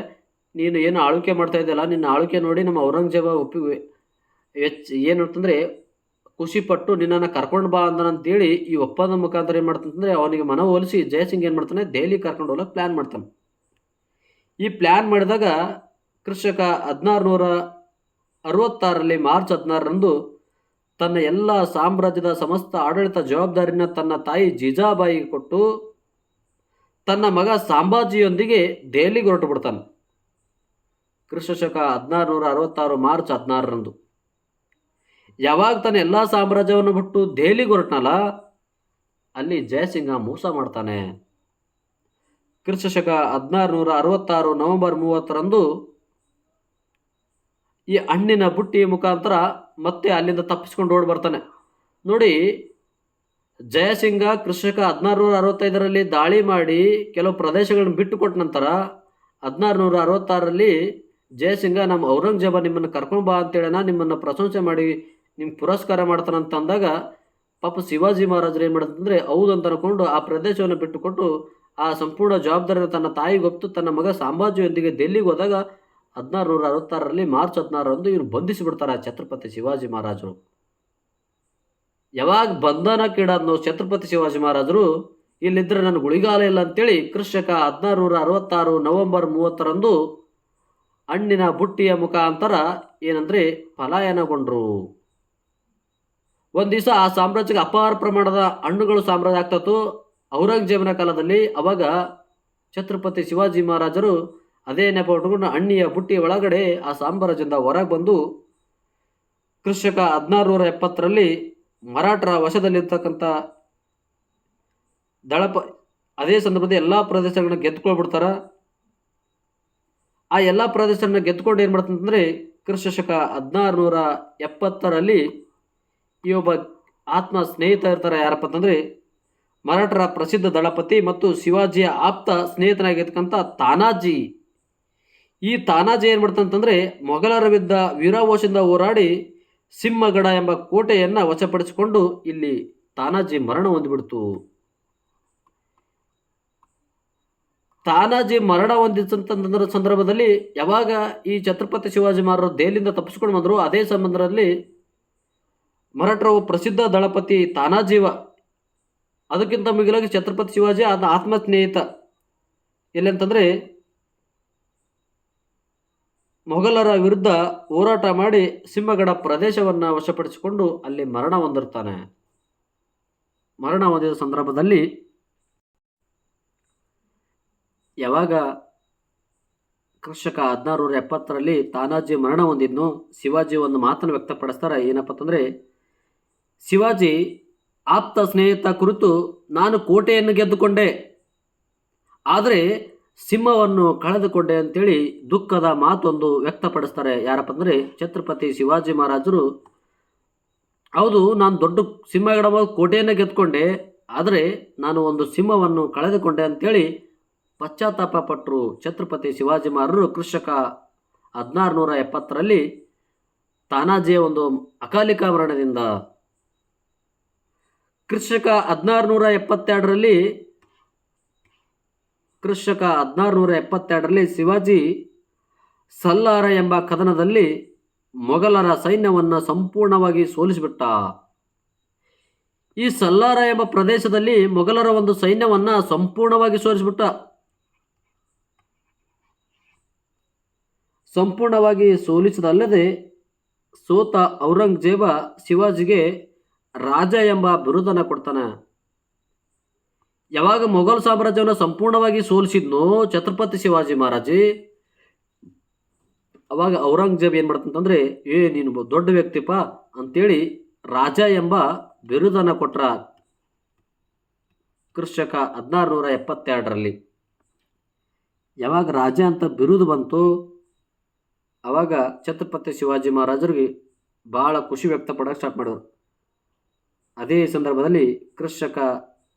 ನೀನು ಏನು ಆಳ್ವಿಕೆ ಮಾಡ್ತಾ ಇದ್ದಲ್ಲ, ನಿನ್ನ ಆಳ್ವಿಕೆ ನೋಡಿ ನಮ್ಮ ಔರಂಗಜೇಬ ಏನು ಅಂತಂದರೆ ಖುಷಿಪಟ್ಟು ನಿನ್ನನ್ನು ಕರ್ಕೊಂಡು ಬಾ ಅಂತೇಳಿ ಈ ಒಪ್ಪಂದ ಮುಖಾಂತರ ಏನು ಮಾಡ್ತಾನಂದರೆ ಅವನಿಗೆ ಮನವೊಲಿಸಿ ಜಯಸಿಂಗ್ ಏನು ಮಾಡ್ತಾನೆ ದೆಹಲಿ ಕರ್ಕೊಂಡು ಹೋಗಕ್ಕೆ ಪ್ಲ್ಯಾನ್ ಮಾಡ್ತಾನೆ. ಈ ಪ್ಲ್ಯಾನ್ ಮಾಡಿದಾಗ ಕ್ರಿಸ್ತಕ 1666ರಲ್ಲಿ ಮಾರ್ಚ್ 16ರಂದು ತನ್ನ ಎಲ್ಲ ಸಾಮ್ರಾಜ್ಯದ ಸಮಸ್ತ ಆಡಳಿತ ಜವಾಬ್ದಾರಿನ ತನ್ನ ತಾಯಿ ಜೀಜಾಬಾಯಿಗೆ ಕೊಟ್ಟು ತನ್ನ ಮಗ ಸಂಭಾಜಿಯೊಂದಿಗೆ ದೆಹಲಿಗೆ ಹೊರಟು ಬಿಡ್ತಾನೆ. ಕ್ರಿಸ್ತಶಕ 1666 ಮಾರ್ಚ್ 16ರಂದು ಯಾವಾಗ ತನ್ನ ಎಲ್ಲ ಸಾಮ್ರಾಜ್ಯವನ್ನು ಬಿಟ್ಟು ದೆಹಲಿಗೆ ಹೊರಟನಲ್ಲ, ಅಲ್ಲಿ ಜಯಸಿಂಗ ಮೋಸ ಮಾಡ್ತಾನೆ. ಕ್ರಿಸ್ತಶಕ 1666 ನವೆಂಬರ್ 30ರಂದು ಈ ಹಣ್ಣಿನ ಬುಟ್ಟಿ ಮುಖಾಂತರ ಮತ್ತೆ ಅಲ್ಲಿಂದ ತಪ್ಪಿಸ್ಕೊಂಡು ಓಡಿ ಬರ್ತಾನೆ. ನೋಡಿ, ಜಯಸಿಂಗ ಕ್ರಿಸ್ತಶಕ 1665ರಲ್ಲಿ ದಾಳಿ ಮಾಡಿ ಕೆಲವು ಪ್ರದೇಶಗಳನ್ನು ಬಿಟ್ಟು ಕೊಟ್ಟ ನಂತರ 1666ರಲ್ಲಿ ಜಯಸಿಂಗ ನಮ್ಮ ಔರಂಗಜೇಬ ನಿಮ್ಮನ್ನು ಕರ್ಕೊಂಡು ಬಾ ಅಂತೇಳನ, ನಿಮ್ಮನ್ನು ಪ್ರಶಂಸೆ ಮಾಡಿ ನಿಮ್ಗೆ ಪುರಸ್ಕಾರ ಮಾಡ್ತಾನಂತ ಅಂದಾಗ ಪಾಪ ಶಿವಾಜಿ ಮಹಾರಾಜರು ಏನು ಮಾಡಿದಂದರೆ ಹೌದು ಅಂತ ಅನ್ಕೊಂಡು ಆ ಪ್ರದೇಶವನ್ನು ಬಿಟ್ಟುಕೊಟ್ಟು ಆ ಸಂಪೂರ್ಣ ಜವಾಬ್ದಾರಿಯನ್ನು ತನ್ನ ತಾಯಿಗೆ ಗೊತ್ತು ತನ್ನ ಮಗ ಸಂಭಾಜಿಯೊಂದಿಗೆ ದೆಹಲಿಗೆ ಹೋದಾಗ 1666ರಲ್ಲಿ ಮಾರ್ಚ್ 16ರಂದು ಇವ್ರು ಬಂಧಿಸಿಬಿಡ್ತಾರೆ ಛತ್ರಪತಿ ಶಿವಾಜಿ ಮಹಾರಾಜರು. ಯಾವಾಗ ಬಂಧನಕ್ಕೀಡಾದ್ನೋ ಛತ್ರಪತಿ ಶಿವಾಜಿ ಮಹಾರಾಜರು ಇಲ್ಲಿದ್ದರೆ ನನ್ನ ಗುಳಿಗಾಲ ಇಲ್ಲ ಅಂತೇಳಿ ಕ್ರಿಸ್ತಶಕ 1666 ನವೆಂಬರ್ 30ರಂದು ಹಣ್ಣಿನ ಬುಟ್ಟಿಯ ಮುಖಾಂತರ ಏನಂದರೆ ಪಲಾಯನಗೊಂಡ್ರು. ಒಂದು ದಿವಸ ಆ ಸಾಮ್ರಾಜ್ಯಕ್ಕೆ ಅಪಾರ ಪ್ರಮಾಣದ ಹಣ್ಣುಗಳು ಸಾಮ್ರಾಜ್ಯ ಆಗ್ತತ್ತು ಔರಂಗಜೇಬನ ಕಾಲದಲ್ಲಿ. ಅವಾಗ ಛತ್ರಪತಿ ಶಿವಾಜಿ ಮಹಾರಾಜರು ಅದೇ ನೆಪ ಉಟ್ಕೊಂಡು ಹಣ್ಣಿಯ ಬುಟ್ಟಿಯ ಒಳಗಡೆ ಆ ಸಾಮ್ರಾಜ್ಯದಿಂದ ಹೊರಗೆ ಬಂದು ಕ್ರಿಸ್ತಶಕ 1670ರಲ್ಲಿ ಮರಾಠರ ವಶದಲ್ಲಿರ್ತಕ್ಕಂಥ ಅದೇ ಸಂದರ್ಭದಲ್ಲಿ ಎಲ್ಲ ಪ್ರದೇಶಗಳನ್ನ ಗೆದ್ದುಕೊಳ್ಬಿಡ್ತಾರೆ. ಆ ಎಲ್ಲ ಪ್ರದೇಶಗಳನ್ನ ಗೆದ್ದುಕೊಂಡು ಏನು ಮಾಡ್ತಂತಂದರೆ ಕ್ರಿಸ್ತಶಕ 1670ರಲ್ಲಿ ಈ ಒಬ್ಬ ಆತ್ಮ ಸ್ನೇಹಿತ ಇರ್ತಾರೆ. ಯಾರಪ್ಪ ಅಂತಂದರೆ ಮರಾಠರ ಪ್ರಸಿದ್ಧ ದಳಪತಿ ಮತ್ತು ಶಿವಾಜಿಯ ಆಪ್ತ ಸ್ನೇಹಿತನಾಗಿರ್ತಕ್ಕಂಥ ತಾನಾಜಿ. ಈ ತಾನಾಜಿ ಏನು ಮಾಡ್ತಂತಂದರೆ ಮೊಘಲರ ವಿರುದ್ಧ ವೀರಾವೇಶದಿಂದ ಹೋರಾಡಿ ಸಿಂಹಗಡ ಎಂಬ ಕೋಟೆಯನ್ನು ವಶಪಡಿಸಿಕೊಂಡು ಇಲ್ಲಿ ತಾನಾಜಿ ಮರಣ ಹೊಂದಿಬಿಡ್ತು. ತಾನಾಜಿ ಮರಣ ಹೊಂದಿದಂಥ ಸಂದರ್ಭದಲ್ಲಿ ಯಾವಾಗ ಈ ಛತ್ರಪತಿ ಶಿವಾಜಿ ಮಹಾರಾಜರು ದೆಹಲಿಯಿಂದ ತಪ್ಪಿಸ್ಕೊಂಡು ಬಂದರು, ಅದೇ ಸಂದರ್ಭದಲ್ಲಿ ಮರಾಠರ ಪ್ರಸಿದ್ಧ ದಳಪತಿ ತಾನಾಜೀವ ಅದಕ್ಕಿಂತ ಮಿಗಿಲಾಗಿ ಛತ್ರಪತಿ ಶಿವಾಜಿ ಆತ ಆತ್ಮ ಸ್ನೇಹಿತ ಎಲ್ಲಂತಂದರೆ ಮೊಘಲರ ವಿರುದ್ಧ ಹೋರಾಟ ಮಾಡಿ ಸಿಂಹಗಡ ಪ್ರದೇಶವನ್ನು ವಶಪಡಿಸಿಕೊಂಡು ಅಲ್ಲಿ ಮರಣ ಹೊಂದಿರ್ತಾನೆ. ಮರಣ ಹೊಂದಿದ ಸಂದರ್ಭದಲ್ಲಿ ಯಾವಾಗ ಕ್ರಿಸ್ತಶಕ 1670ರಲ್ಲಿ ತಾನಾಜಿ ಮರಣ ಹೊಂದಿದ್ನು, ಶಿವಾಜಿ ಒಂದು ಮಾತನ್ನು ವ್ಯಕ್ತಪಡಿಸ್ತಾರೆ. ಏನಪ್ಪ ಅಂತಂದರೆ, ಶಿವಾಜಿ ಆಪ್ತ ಸ್ನೇಹಿತ ಕುರಿತು ನಾನು ಕೋಟೆಯನ್ನು ಗೆದ್ದುಕೊಂಡೆ, ಆದರೆ ಸಿಂಹವನ್ನು ಕಳೆದುಕೊಂಡೆ ಅಂತೇಳಿ ದುಃಖದ ಮಾತೊಂದು ವ್ಯಕ್ತಪಡಿಸ್ತಾರೆ. ಯಾರಪ್ಪ ಅಂದರೆ ಛತ್ರಪತಿ ಶಿವಾಜಿ ಮಹಾರಾಜರು. ಹೌದು, ನಾನು ದೊಡ್ಡ ಸಿಂಹಗಡ ಕೋಟೆಯನ್ನು ಗೆದ್ದುಕೊಂಡೆ, ಆದರೆ ನಾನು ಒಂದು ಸಿಂಹವನ್ನು ಕಳೆದುಕೊಂಡೆ ಅಂತೇಳಿ ಪಶ್ಚಾತ್ತಾಪ ಪಟ್ಟರು ಛತ್ರಪತಿ ಶಿವಾಜಿ ಮಹಾರಾಜರು. ಕ್ರಿಸ್ತಶಕ 1670ರಲ್ಲಿ ತಾನಾಜಿಯ ಒಂದು ಅಕಾಲಿಕ ಮರಣದಿಂದ. ಕ್ರಿಸ್ತಶಕ 1672ರಲ್ಲಿ ಶಿವಾಜಿ ಸಲ್ಲಾರ ಎಂಬ ಕದನದಲ್ಲಿ ಮೊಘಲರ ಸೈನ್ಯವನ್ನು ಸಂಪೂರ್ಣವಾಗಿ ಸೋಲಿಸಿಬಿಟ್ಟ. ಈ ಸಲ್ಲಾರ ಎಂಬ ಪ್ರದೇಶದಲ್ಲಿ ಮೊಘಲರ ಒಂದು ಸೈನ್ಯವನ್ನು ಸಂಪೂರ್ಣವಾಗಿ ಸೋಲಿಸಿದಲ್ಲದೆ ಸೋತ ಔರಂಗಜೇಬ ಶಿವಾಜಿಗೆ ರಾಜ ಎಂಬ ಬಿರುದನ್ನು ಕೊಡ್ತಾನೆ. ಯಾವಾಗ ಮೊಘಲ್ ಸಾಮ್ರಾಜ್ಯವನ್ನು ಸಂಪೂರ್ಣವಾಗಿ ಸೋಲಿಸಿದ್ನೋ ಛತ್ರಪತಿ ಶಿವಾಜಿ ಮಹಾರಾಜಿ, ಅವಾಗ ಔರಂಗಜೇಬ್ ಏನು ಮಾಡ್ತಂತಂದರೆ, ನೀನು ದೊಡ್ಡ ವ್ಯಕ್ತಿಪ್ಪ ಅಂತೇಳಿ ರಾಜ ಎಂಬ ಬಿರುದನ್ನು ಕೊಟ್ರ ಕ್ರಿಸ್ತಶಕ 1672ರಲ್ಲಿ. ಯಾವಾಗ ರಾಜ ಅಂತ ಬಿರುದು ಬಂತು, ಆವಾಗ ಛತ್ರಪತಿ ಶಿವಾಜಿ ಮಹಾರಾಜರಿಗೆ ಭಾಳ ಖುಷಿ ವ್ಯಕ್ತಪಡೋಕೆ ಸ್ಟಾರ್ಟ್ ಮಾಡಿದ್ರು. ಅದೇ ಸಂದರ್ಭದಲ್ಲಿ ಕ್ರಿಸ್ತಶಕ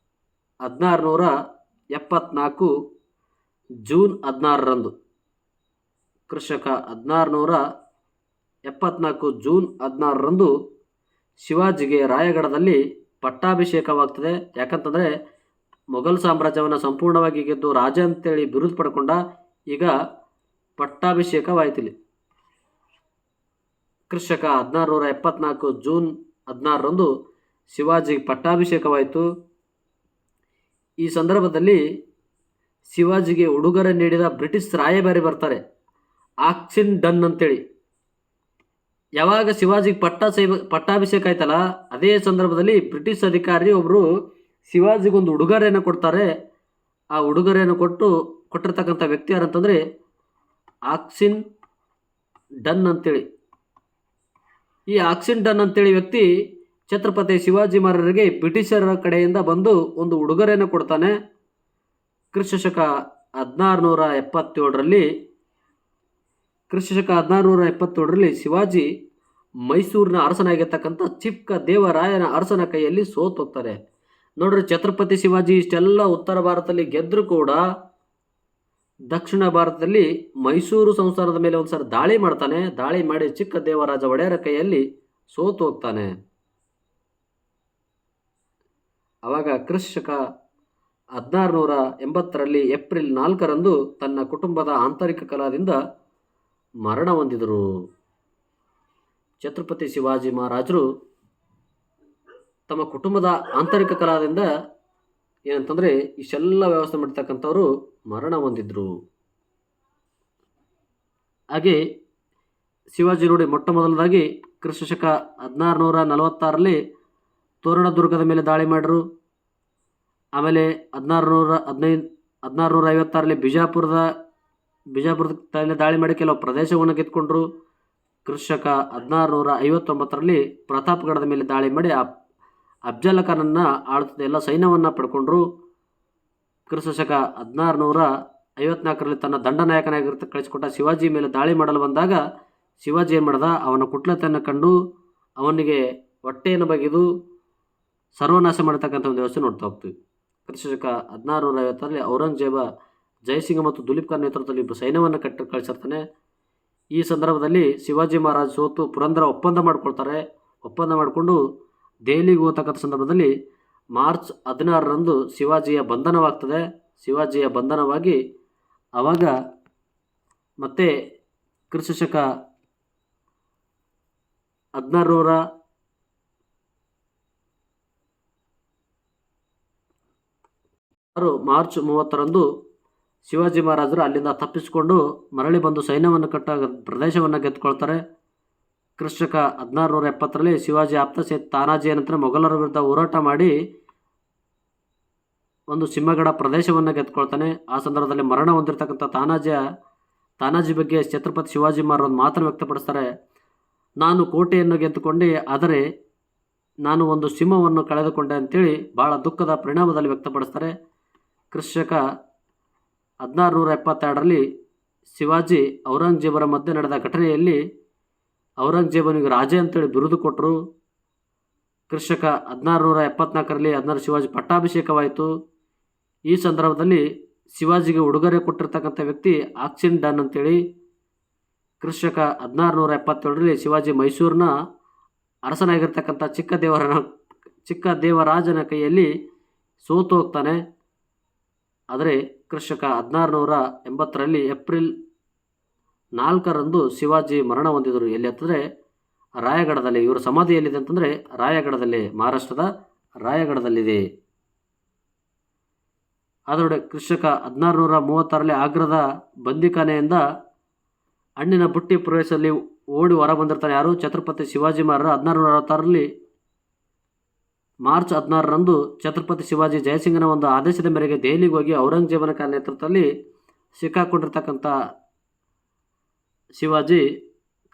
1674 ಜೂನ್ 16ರಂದು ಕ್ರಿಸ್ತಶಕ 1674 ಜೂನ್ 16ರಂದು ಶಿವಾಜಿಗೆ ರಾಯಗಢದಲ್ಲಿ ಪಟ್ಟಾಭಿಷೇಕವಾಗ್ತದೆ. ಯಾಕಂತಂದರೆ ಮೊಘಲ್ ಸಾಮ್ರಾಜ್ಯವನ್ನು ಸಂಪೂರ್ಣವಾಗಿ ಗೆದ್ದು ರಾಜ ಅಂತೇಳಿ ಬಿರುದು ಪಡ್ಕೊಂಡ. ಈಗ ಪಟ್ಟಾಭಿಷೇಕವಾಯ್ತಿಲ್ಲಿ. ಕ್ರಿಸ್ತಕ 1674 ಜೂನ್ 16ರಂದು ಶಿವಾಜಿ ಪಟ್ಟಾಭಿಷೇಕವಾಯಿತು. ಈ ಸಂದರ್ಭದಲ್ಲಿ ಶಿವಾಜಿಗೆ ಉಡುಗೊರೆ ನೀಡಿದ ಬ್ರಿಟಿಷ್ ರಾಯಭಾರಿ ಬರ್ತಾರೆ, ಆಕ್ಸಿನ್ ಡನ್ ಅಂತೇಳಿ. ಯಾವಾಗ ಶಿವಾಜಿಗೆ ಪಟ್ಟಾಭಿಷೇಕ ಆಯ್ತಲ್ಲ, ಅದೇ ಸಂದರ್ಭದಲ್ಲಿ ಬ್ರಿಟಿಷ್ ಅಧಿಕಾರಿ ಒಬ್ಬರು ಶಿವಾಜಿಗೊಂದು ಉಡುಗೊರೆಯನ್ನು ಕೊಡ್ತಾರೆ. ಆ ಉಡುಗೊರೆಯನ್ನು ಕೊಟ್ಟಿರ್ತಕ್ಕಂಥ ವ್ಯಕ್ತಿ ಯಾರಂತಂದರೆ ಆಕ್ಸಿನ್ ಡನ್ ಅಂತೇಳಿ. ಈ ಆಕ್ಸಿನ್ ಡನ್ ಅಂತೇಳಿ ವ್ಯಕ್ತಿ ಛತ್ರಪತಿ ಶಿವಾಜಿ ಮಹಾರಾಜರಿಗೆ ಬ್ರಿಟಿಷರ ಕಡೆಯಿಂದ ಬಂದು ಒಂದು ಉಡುಗೊರೆಯನ್ನು ಕೊಡ್ತಾನೆ. ಕ್ರಿಸ್ತಶಕ 1677ರಲ್ಲಿ ಶಿವಾಜಿ ಮೈಸೂರಿನ ಅರಸನಾಗಿರ್ತಕ್ಕಂಥ ಚಿಕ್ಕ ದೇವರಾಯನ ಅರಸನ ಕೈಯಲ್ಲಿ ಸೋತು ಹೋಗ್ತಾರೆ. ನೋಡ್ರಿ, ಛತ್ರಪತಿ ಶಿವಾಜಿ ಇಷ್ಟೆಲ್ಲ ಉತ್ತರ ಭಾರತದಲ್ಲಿ ಗೆದ್ದರೂ ಕೂಡ ದಕ್ಷಿಣ ಭಾರತದಲ್ಲಿ ಮೈಸೂರು ಸಂಸ್ಥಾನದ ಮೇಲೆ ಒಂದ್ಸಲ ದಾಳಿ ಮಾಡ್ತಾನೆ. ದಾಳಿ ಮಾಡಿ ಚಿಕ್ಕ ದೇವರಾಜ ಒಡೆಯರ ಕೈಯಲ್ಲಿ ಸೋತು ಹೋಗ್ತಾನೆ. ಆವಾಗ ಕ್ರಿಸ್ತಶಕ 1680ರಲ್ಲಿ ಏಪ್ರಿಲ್ 4ರಂದು ತನ್ನ ಕುಟುಂಬದ ಆಂತರಿಕ ಕಲಹದಿಂದ ಮರಣ ಹೊಂದಿದರು. ಛತ್ರಪತಿ ಶಿವಾಜಿ ಮಹಾರಾಜರು ತಮ್ಮ ಕುಟುಂಬದ ಆಂತರಿಕ ಕಲಹದಿಂದ ಏನಂತಂದರೆ ಇಷ್ಟೆಲ್ಲ ವ್ಯವಸ್ಥೆ ಮಾಡ್ತಕ್ಕಂಥವ್ರು ಮರಣ ಹೊಂದಿದ್ರು. ಹಾಗೆ ಶಿವಾಜಿ ನೋಡಿ, ಮೊಟ್ಟ ಮೊದಲದಾಗಿ ಕ್ರಿಸ್ತಶಕ 1646ರಲ್ಲಿ ತೋರಣದುರ್ಗದ ಮೇಲೆ ದಾಳಿ ಮಾಡಿದ್ರು. ಆಮೇಲೆ 1656ರಲ್ಲಿ ಬಿಜಾಪುರದ ದಾಳಿ ಮಾಡಿ ಕೆಲವು ಪ್ರದೇಶವನ್ನು ಗೆದ್ಕೊಂಡ್ರು. ಕ್ರಿಸ್ತಶಕ 1659ರಲ್ಲಿ ಪ್ರತಾಪ್ಗಢದ ಮೇಲೆ ದಾಳಿ ಮಾಡಿ ಅಫ್ಜಲ್ ಖಾನನ್ನು ಆಳುತ್ತಿದ್ದ ಎಲ್ಲ ಸೈನ್ಯವನ್ನು ಪಡ್ಕೊಂಡ್ರು. ಕ್ರಿಸ್ತಶಕ 1654ರಲ್ಲಿ ತನ್ನ ದಂಡನಾಯಕನಾಗಿ ಕಳಿಸಿಕೊಟ್ಟ ಶಿವಾಜಿ ಮೇಲೆ ದಾಳಿ ಮಾಡಲು ಬಂದಾಗ ಶಿವಾಜಿ ಏನು ಮಾಡ್ದ, ಅವನ ಕುಟ್ಲತೆಯನ್ನು ಕಂಡು ಅವನಿಗೆ ಹೊಟ್ಟೆಯನ್ನು ಬಗೆದು ಸರ್ವನಾಶ ಮಾಡತಕ್ಕಂಥ ಒಂದು ವ್ಯವಸ್ಥೆ ನೋಡ್ತಾ ಹೋಗ್ತೀವಿ. ಕ್ರಿಸ್ತಶಕ 1650ರಲ್ಲಿ ಔರಂಗಜೇಬ ಜಯಸಿಂಗ ಮತ್ತು ದುಲೀಪ್ ಖಾನ್ ನೇತೃತ್ವದಲ್ಲಿ ಇಬ್ಬರು ಸೈನ್ಯವನ್ನು ಕಳಿಸಿರ್ತಾನೆ. ಈ ಸಂದರ್ಭದಲ್ಲಿ ಶಿವಾಜಿ ಮಹಾರಾಜ್ ಸೋತು ಪುರಂದರ ಒಪ್ಪಂದ ಮಾಡ್ಕೊಳ್ತಾರೆ. ಒಪ್ಪಂದ ಮಾಡಿಕೊಂಡು ದೆಹಲಿಗೆ ಹೋಗ್ತಕ್ಕಂಥ ಸಂದರ್ಭದಲ್ಲಿ ಮಾರ್ಚ್ 16ರಂದು ಶಿವಾಜಿಯ ಬಂಧನವಾಗ್ತದೆ. ಶಿವಾಜಿಯ ಬಂಧನವಾಗಿ ಆವಾಗ ಮತ್ತೆ ಕ್ರಿಸ್ತಶಕ 1606 ಮಾರ್ಚ್ 30ರಂದು ಶಿವಾಜಿ ಮಹಾರಾಜರು ಅಲ್ಲಿಂದ ತಪ್ಪಿಸಿಕೊಂಡು ಮರಳಿ ಬಂದು ಸೈನ್ಯವನ್ನು ಪ್ರದೇಶವನ್ನು ಗೆದ್ದುಕೊಳ್ತಾರೆ. ಕ್ರಿಸ್ತಶಕ 1670ರಲ್ಲಿ ಶಿವಾಜಿ ಆಪ್ತ ತಾನಾಜಿಯ ನಂತರ ಮೊಘಲರ ವಿರುದ್ಧ ಹೋರಾಟ ಮಾಡಿ ಒಂದು ಸಿಂಹಗಡ ಪ್ರದೇಶವನ್ನು ಗೆದ್ದುಕೊಳ್ತಾನೆ. ಆ ಸಂದರ್ಭದಲ್ಲಿ ಮರಣ ಹೊಂದಿರತಕ್ಕಂಥ ತಾನಾಜಿ ಬಗ್ಗೆ ಛತ್ರಪತಿ ಶಿವಾಜಿ ಮಹಾರಾಜ್ ಒಂದು ಮಾತನ್ನು ವ್ಯಕ್ತಪಡಿಸ್ತಾರೆ. ನಾನು ಕೋಟೆಯನ್ನು ಗೆದ್ದುಕೊಂಡೆ, ಆದರೆ ನಾನು ಒಂದು ಸಿಂಹವನ್ನು ಕಳೆದುಕೊಂಡೆ ಅಂತೇಳಿ ಭಾಳ ದುಃಖದ ಪರಿಣಾಮದಲ್ಲಿ ವ್ಯಕ್ತಪಡಿಸ್ತಾರೆ. ಕ್ರಿಸ್ತಶಕ 1672ರಲ್ಲಿ ಶಿವಾಜಿ ಔರಂಗಜೇಬರ ಮಧ್ಯೆ ನಡೆದ ಘಟನೆಯಲ್ಲಿ ಔರಂಗಜೇಬನಿಗೆ ರಾಜ ಅಂತೇಳಿ ಬಿರುದು ಕೊಟ್ಟರು. ಕ್ರಿಸ್ತಶಕ 1674ರಲ್ಲಿ ಶಿವಾಜಿ ಪಟ್ಟಾಭಿಷೇಕವಾಯಿತು. ಈ ಸಂದರ್ಭದಲ್ಲಿ ಶಿವಾಜಿಗೆ ಉಡುಗೊರೆ ಕೊಟ್ಟಿರ್ತಕ್ಕಂಥ ವ್ಯಕ್ತಿ ಆಕ್ಸಿನ್ ಡನ್ ಅಂತೇಳಿ. ಕ್ರಿಸ್ತಶಕ 1677ರಲ್ಲಿ ಶಿವಾಜಿ ಮೈಸೂರಿನ ಅರಸನಾಗಿರ್ತಕ್ಕಂಥ ಚಿಕ್ಕ ದೇವರಾಜನ ಕೈಯಲ್ಲಿ ಸೋತು ಹೋಗ್ತಾನೆ. ಆದರೆ ಕ್ರಿಸ್ತಶಕ 1680ರಲ್ಲಿ ಏಪ್ರಿಲ್ 4ರಂದು ಶಿವಾಜಿ ಮರಣ ಹೊಂದಿದರು. ಎಲ್ಲಿ ಅಂತಂದರೆ ರಾಯಗಢದಲ್ಲಿ. ಇವರ ಸಮಾಧಿ ಎಲ್ಲಿದೆ ಅಂತಂದರೆ ರಾಯಗಢದಲ್ಲಿ, ಮಹಾರಾಷ್ಟ್ರದ ರಾಯಗಢದಲ್ಲಿದೆ. ಆದರೆ ಕ್ರಿಸ್ತಶಕ 1636ರಲ್ಲಿ ಆಗ್ರದ ಬಂದಿಖಾನೆಯಿಂದ ಹಣ್ಣಿನ ಬುಟ್ಟಿ ಪ್ರವೇಶದಲ್ಲಿ ಓಡಿ ಹೊರ ಬಂದಿರ್ತಾನೆ. ಯಾರು? ಛತ್ರಪತಿ ಶಿವಾಜಿ ಮಹಾರಾಜ. 1666ರಲ್ಲಿ ಮಾರ್ಚ್ 16ರಂದು ಛತ್ರಪತಿ ಶಿವಾಜಿ ಜಯಸಿಂಗನ ಒಂದು ಆದೇಶದ ಮೇರೆಗೆ ದೆಹಲಿಗೆ ಹೋಗಿ ಔರಂಗಜೇಬನ ನೇತೃತ್ವದಲ್ಲಿ ಸಿಕ್ಕಾಕೊಂಡಿರ್ತಕ್ಕಂಥ ಶಿವಾಜಿ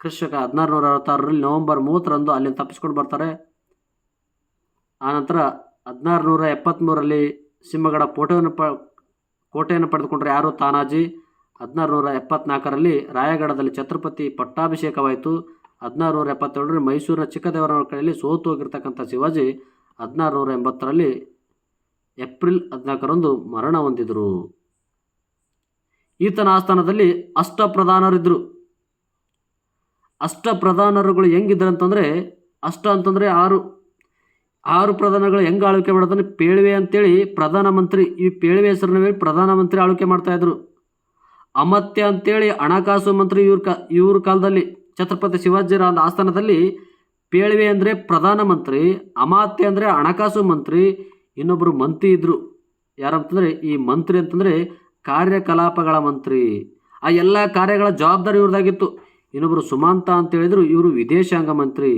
ಕ್ರಿಸ್ತಶಕ 1666ರಲ್ಲಿ ನವೆಂಬರ್ 30ರಂದು ಅಲ್ಲಿಂದ ತಪ್ಪಿಸ್ಕೊಂಡು ಬರ್ತಾರೆ. ಆನಂತರ 1673ರಲ್ಲಿ ಸಿಂಹಗಡ ಕೋಟೆಯನ್ನು ಪಡೆದುಕೊಂಡ್ರೆ ಯಾರು? ತಾನಾಜಿ. 1674ರಲ್ಲಿ ರಾಯಗಢದಲ್ಲಿ ಛತ್ರಪತಿ ಪಟ್ಟಾಭಿಷೇಕವಾಯಿತು. 1677ರಲ್ಲಿ ಮೈಸೂರಿನ ಚಿಕ್ಕದೇವರ ಕಡೆಯಲ್ಲಿ ಸೋತು ಹೋಗಿರ್ತಕ್ಕಂಥ ಶಿವಾಜಿ 1680ರಲ್ಲಿ ಏಪ್ರಿಲ್ 14ರಂದು ಮರಣ ಹೊಂದಿದರು. ಈತನ ಆಸ್ಥಾನದಲ್ಲಿ ಅಷ್ಟಪ್ರಧಾನರಿದ್ದರು. ಅಷ್ಟಪ್ರಧಾನರುಗಳು ಹೆಂಗಿದ್ರು ಅಂತಂದರೆ, ಅಂತಂದರೆ ಆರು ಪ್ರಧಾನಗಳು ಹೆಂಗೆ ಆಳ್ವಿಕೆ ಮಾಡೋದಂದ್ರೆ ಪೇಳ್ವೆ ಅಂತೇಳಿ ಪ್ರಧಾನಮಂತ್ರಿ, ಈ ಪೇಳ್ವೆ ಹೆಸರನ್ನ ಹೇಳಿ ಪ್ರಧಾನಮಂತ್ರಿ ಆಳ್ವಿಕೆ ಮಾಡ್ತಾಯಿದ್ರು. ಅಮಾತ್ಯ ಅಂತೇಳಿ ಹಣಕಾಸು ಮಂತ್ರಿ ಇವ್ರ ಕಾಲದಲ್ಲಿ ಛತ್ರಪತಿ ಶಿವಾಜಿರ ಆಸ್ಥಾನದಲ್ಲಿ ಪೇಳ್ವೆ ಅಂದರೆ ಪ್ರಧಾನಮಂತ್ರಿ, ಅಮಾತ್ಯ ಅಂದರೆ ಹಣಕಾಸು ಮಂತ್ರಿ, ಇನ್ನೊಬ್ಬರು ಮಂತ್ರಿ ಇದ್ದರು. ಯಾರಂತಂದರೆ ಈ ಮಂತ್ರಿ ಅಂತಂದರೆ ಕಾರ್ಯಕಲಾಪಗಳ ಮಂತ್ರಿ. ಆ ಎಲ್ಲ ಕಾರ್ಯಗಳ ಜವಾಬ್ದಾರಿ ಇವ್ರದ್ದಾಗಿತ್ತು. ಇನ್ನೊಬ್ಬರು ಸುಮಂತ ಅಂತ ಹೇಳಿದ್ರು, ಇವರು ವಿದೇಶಾಂಗ ಮಂತ್ರಿ.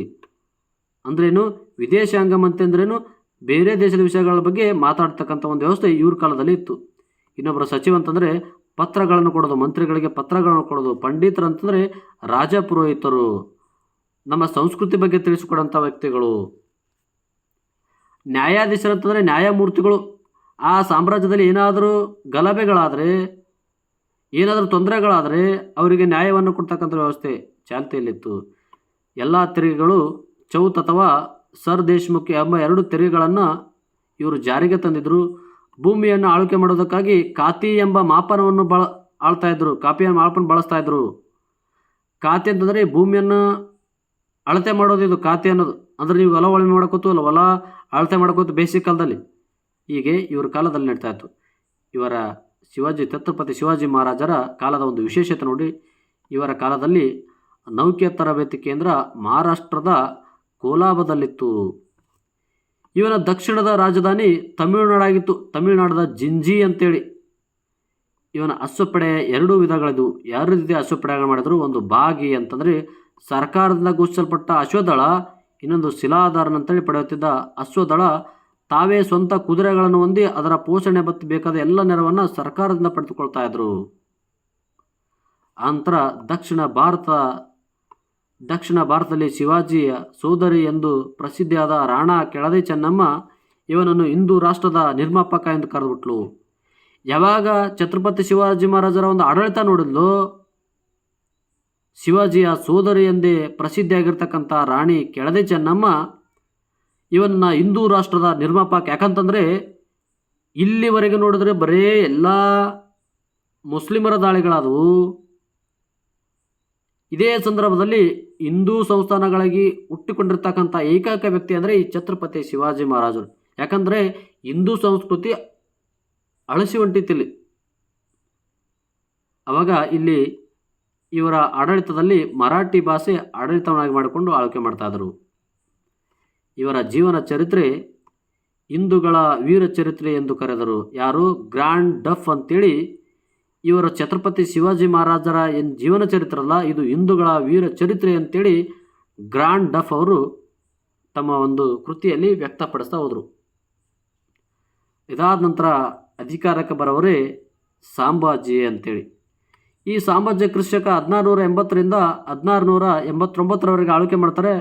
ಅಂದ್ರೇನು ವಿದೇಶಾಂಗ ಮಂತ್ರಿ ಅಂದ್ರೇನು, ಬೇರೆ ದೇಶದ ವಿಷಯಗಳ ಬಗ್ಗೆ ಮಾತಾಡ್ತಕ್ಕಂಥ ಒಂದು ವ್ಯವಸ್ಥೆ ಇವ್ರ ಕಾಲದಲ್ಲಿ ಇತ್ತು. ಇನ್ನೊಬ್ಬರು ಸಚಿವ ಅಂತಂದರೆ ಪತ್ರಗಳನ್ನು ಕೊಡೋದು, ಮಂತ್ರಿಗಳಿಗೆ ಪತ್ರಗಳನ್ನು ಕೊಡೋದು. ಪಂಡಿತರು ಅಂತಂದರೆ ರಾಜಪುರೋಹಿತರು, ನಮ್ಮ ಸಂಸ್ಕೃತಿ ಬಗ್ಗೆ ತಿಳಿಸಿಕೊಡೋಂಥ ವ್ಯಕ್ತಿಗಳು. ನ್ಯಾಯಾಧೀಶರು ಅಂತಂದರೆ ನ್ಯಾಯಮೂರ್ತಿಗಳು. ಆ ಸಾಮ್ರಾಜ್ಯದಲ್ಲಿ ಏನಾದರೂ ಗಲಭೆಗಳಾದರೆ, ಏನಾದರೂ ತೊಂದರೆಗಳಾದರೆ ಅವರಿಗೆ ನ್ಯಾಯವನ್ನು ಕೊಡ್ತಕ್ಕಂಥ ವ್ಯವಸ್ಥೆ ಚಾಲ್ತಿಯಲ್ಲಿತ್ತು. ಎಲ್ಲ ತೆರಿಗೆಗಳು ಚೌತ್ ಅಥವಾ ಸರ್ ದೇಶ್ಮುಖ್ ಎಂಬ 2 ತೆರಿಗೆಗಳನ್ನು ಇವರು ಜಾರಿಗೆ ತಂದಿದ್ದರು. ಭೂಮಿಯನ್ನು ಆಳ್ವಿಕೆ ಮಾಡೋದಕ್ಕಾಗಿ ಕಾತಿ ಎಂಬ ಮಾಪನವನ್ನು ಕಾಪಿಯನ್ನು ಮಾಪನ ಬಳಸ್ತಾ ಇದ್ರು. ಕಾತಿ ಅಂತಂದರೆ ಭೂಮಿಯನ್ನು ಅಳತೆ ಮಾಡೋದು, ಇದು ಕಾತಿ ಅನ್ನೋದು. ಅಂದರೆ ನೀವು ಹೊಲ ಉಳುಮೆ ಮಾಡ್ಕೋತು ಅಲ್ಲ, ಹೊಲ ಅಳತೆ ಮಾಡ್ಕೋತು ಬೇಸಿಕ್ ಕಾಲದಲ್ಲಿ. ಹೀಗೆ ಇವ್ರ ಕಾಲದಲ್ಲಿ ನಡೀತಾ ಇತ್ತು. ಇವರ ಛತ್ರಪತಿ ಶಿವಾಜಿ ಮಹಾರಾಜರ ಕಾಲದ ಒಂದು ವಿಶೇಷತೆ ನೋಡಿ. ಇವರ ಕಾಲದಲ್ಲಿ ನೌಕೆ ತರಬೇತಿ ಕೇಂದ್ರ ಮಹಾರಾಷ್ಟ್ರದ ಕೋಲಾಬದಲ್ಲಿತ್ತು. ಇವನ ದಕ್ಷಿಣದ ರಾಜಧಾನಿ ತಮಿಳುನಾಡಾಗಿತ್ತು, ತಮಿಳುನಾಡದ ಜಿಂಜಿ ಅಂತೇಳಿ. ಇವನ ಅಶ್ವಪಡೆ 2 ವಿಧಗಳಿದ್ವು. ಯಾವ ರೀತಿ ಅಶ್ವಪಡೆಗಳು ಮಾಡಿದ್ರು, ಒಂದು ಬಾಗಿ ಅಂತಂದರೆ ಸರ್ಕಾರದಿಂದ ಘೋಷಿಸಲ್ಪಟ್ಟ ಅಶ್ವದಳ, ಇನ್ನೊಂದು ಶಿಲಾಧಾರನ್ ಅಂತೇಳಿ ಪಡೆಯುತ್ತಿದ್ದ ಅಶ್ವದಳ. ತಾವೇ ಸ್ವಂತ ಕುದುರೆಗಳನ್ನು ಹೊಂದಿ ಅದರ ಪೋಷಣೆ ಬೇಕಾದ ಎಲ್ಲ ನೆರವನ್ನು ಸರ್ಕಾರದಿಂದ ಪಡೆದುಕೊಳ್ತಾ ಇದ್ರು. ನಂತರ ದಕ್ಷಿಣ ಭಾರತದಲ್ಲಿ ಶಿವಾಜಿಯ ಸೋದರಿ ಎಂದು ಪ್ರಸಿದ್ಧಿಯಾದ ರಾಣಾ ಕೆಳದಿ ಚೆನ್ನಮ್ಮ ಇವನನ್ನು ಹಿಂದೂ ರಾಷ್ಟ್ರದ ನಿರ್ಮಾಪಕ ಎಂದು ಕರೆದುಬಿಟ್ಲು. ಯಾವಾಗ ಛತ್ರಪತಿ ಶಿವಾಜಿ ಮಹಾರಾಜರ ಒಂದು ಆಡಳಿತ ನೋಡಿದ್ಲು, ಶಿವಾಜಿಯ ಸೋದರಿ ಎಂದೇ ಪ್ರಸಿದ್ಧಿಯಾಗಿರ್ತಕ್ಕಂಥ ರಾಣಿ ಕೆಳದಿ ಚೆನ್ನಮ್ಮ ಇವನ್ನ ಹಿಂದೂ ರಾಷ್ಟ್ರದ ನಿರ್ಮಾಪಕ. ಯಾಕಂತಂದರೆ ಇಲ್ಲಿವರೆಗೆ ನೋಡಿದ್ರೆ ಬರೀ ಎಲ್ಲ ಮುಸ್ಲಿಮರ ದಾಳಿಗಳಾದವು. ಇದೇ ಸಂದರ್ಭದಲ್ಲಿ ಹಿಂದೂ ಸಂಸ್ಥಾನಗಳಿಗೆ ಹುಟ್ಟಿಕೊಂಡಿರ್ತಕ್ಕಂಥ ಏಕೈಕ ವ್ಯಕ್ತಿ ಅಂದರೆ ಈ ಛತ್ರಪತಿ ಶಿವಾಜಿ ಮಹಾರಾಜರು. ಯಾಕಂದರೆ ಹಿಂದೂ ಸಂಸ್ಕೃತಿ ಅಳಿಸಿ ಹೊಂಟಿತ್ತಿಲ್ಲಿ. ಆವಾಗ ಇಲ್ಲಿ ಇವರ ಆಡಳಿತದಲ್ಲಿ ಮರಾಠಿ ಭಾಷೆ ಆಡಳಿತವನ್ನಾಗಿ ಮಾಡಿಕೊಂಡು ಆಳ್ವಿಕೆ ಮಾಡ್ತಾಯಿದ್ರು. ಇವರ ಜೀವನ ಚರಿತ್ರೆ ಹಿಂದೂಗಳ ವೀರ ಚರಿತ್ರೆ ಎಂದು ಕರೆದರು. ಯಾರು? ಗ್ರ್ಯಾಂಡ್ ಡಫ್ ಅಂತೇಳಿ. ಇವರ ಛತ್ರಪತಿ ಶಿವಾಜಿ ಮಹಾರಾಜರ ಜೀವನ ಚರಿತ್ರೆ ಅಲ್ಲ, ಇದು ಹಿಂದೂಗಳ ವೀರ ಚರಿತ್ರೆ ಅಂತೇಳಿ ಗ್ರ್ಯಾಂಡ್ ಡಫ್ ಅವರು ತಮ್ಮ ಒಂದು ಕೃತಿಯಲ್ಲಿ ವ್ಯಕ್ತಪಡಿಸ್ತಾ ಹೋದರು. ಇದಾದ ನಂತರ ಅಧಿಕಾರಕ್ಕೆ ಬರೋವರೇ ಸಾಂಬಾಜಿ ಅಂತೇಳಿ. ಈ ಸಾಮ್ರಾಜ್ಯ ಕ್ರಿಸ್ತಕ 1680ರಿಂದ 1689ರವರೆಗೆ ಆಳ್ವಿಕೆ ಮಾಡ್ತಾರೆ.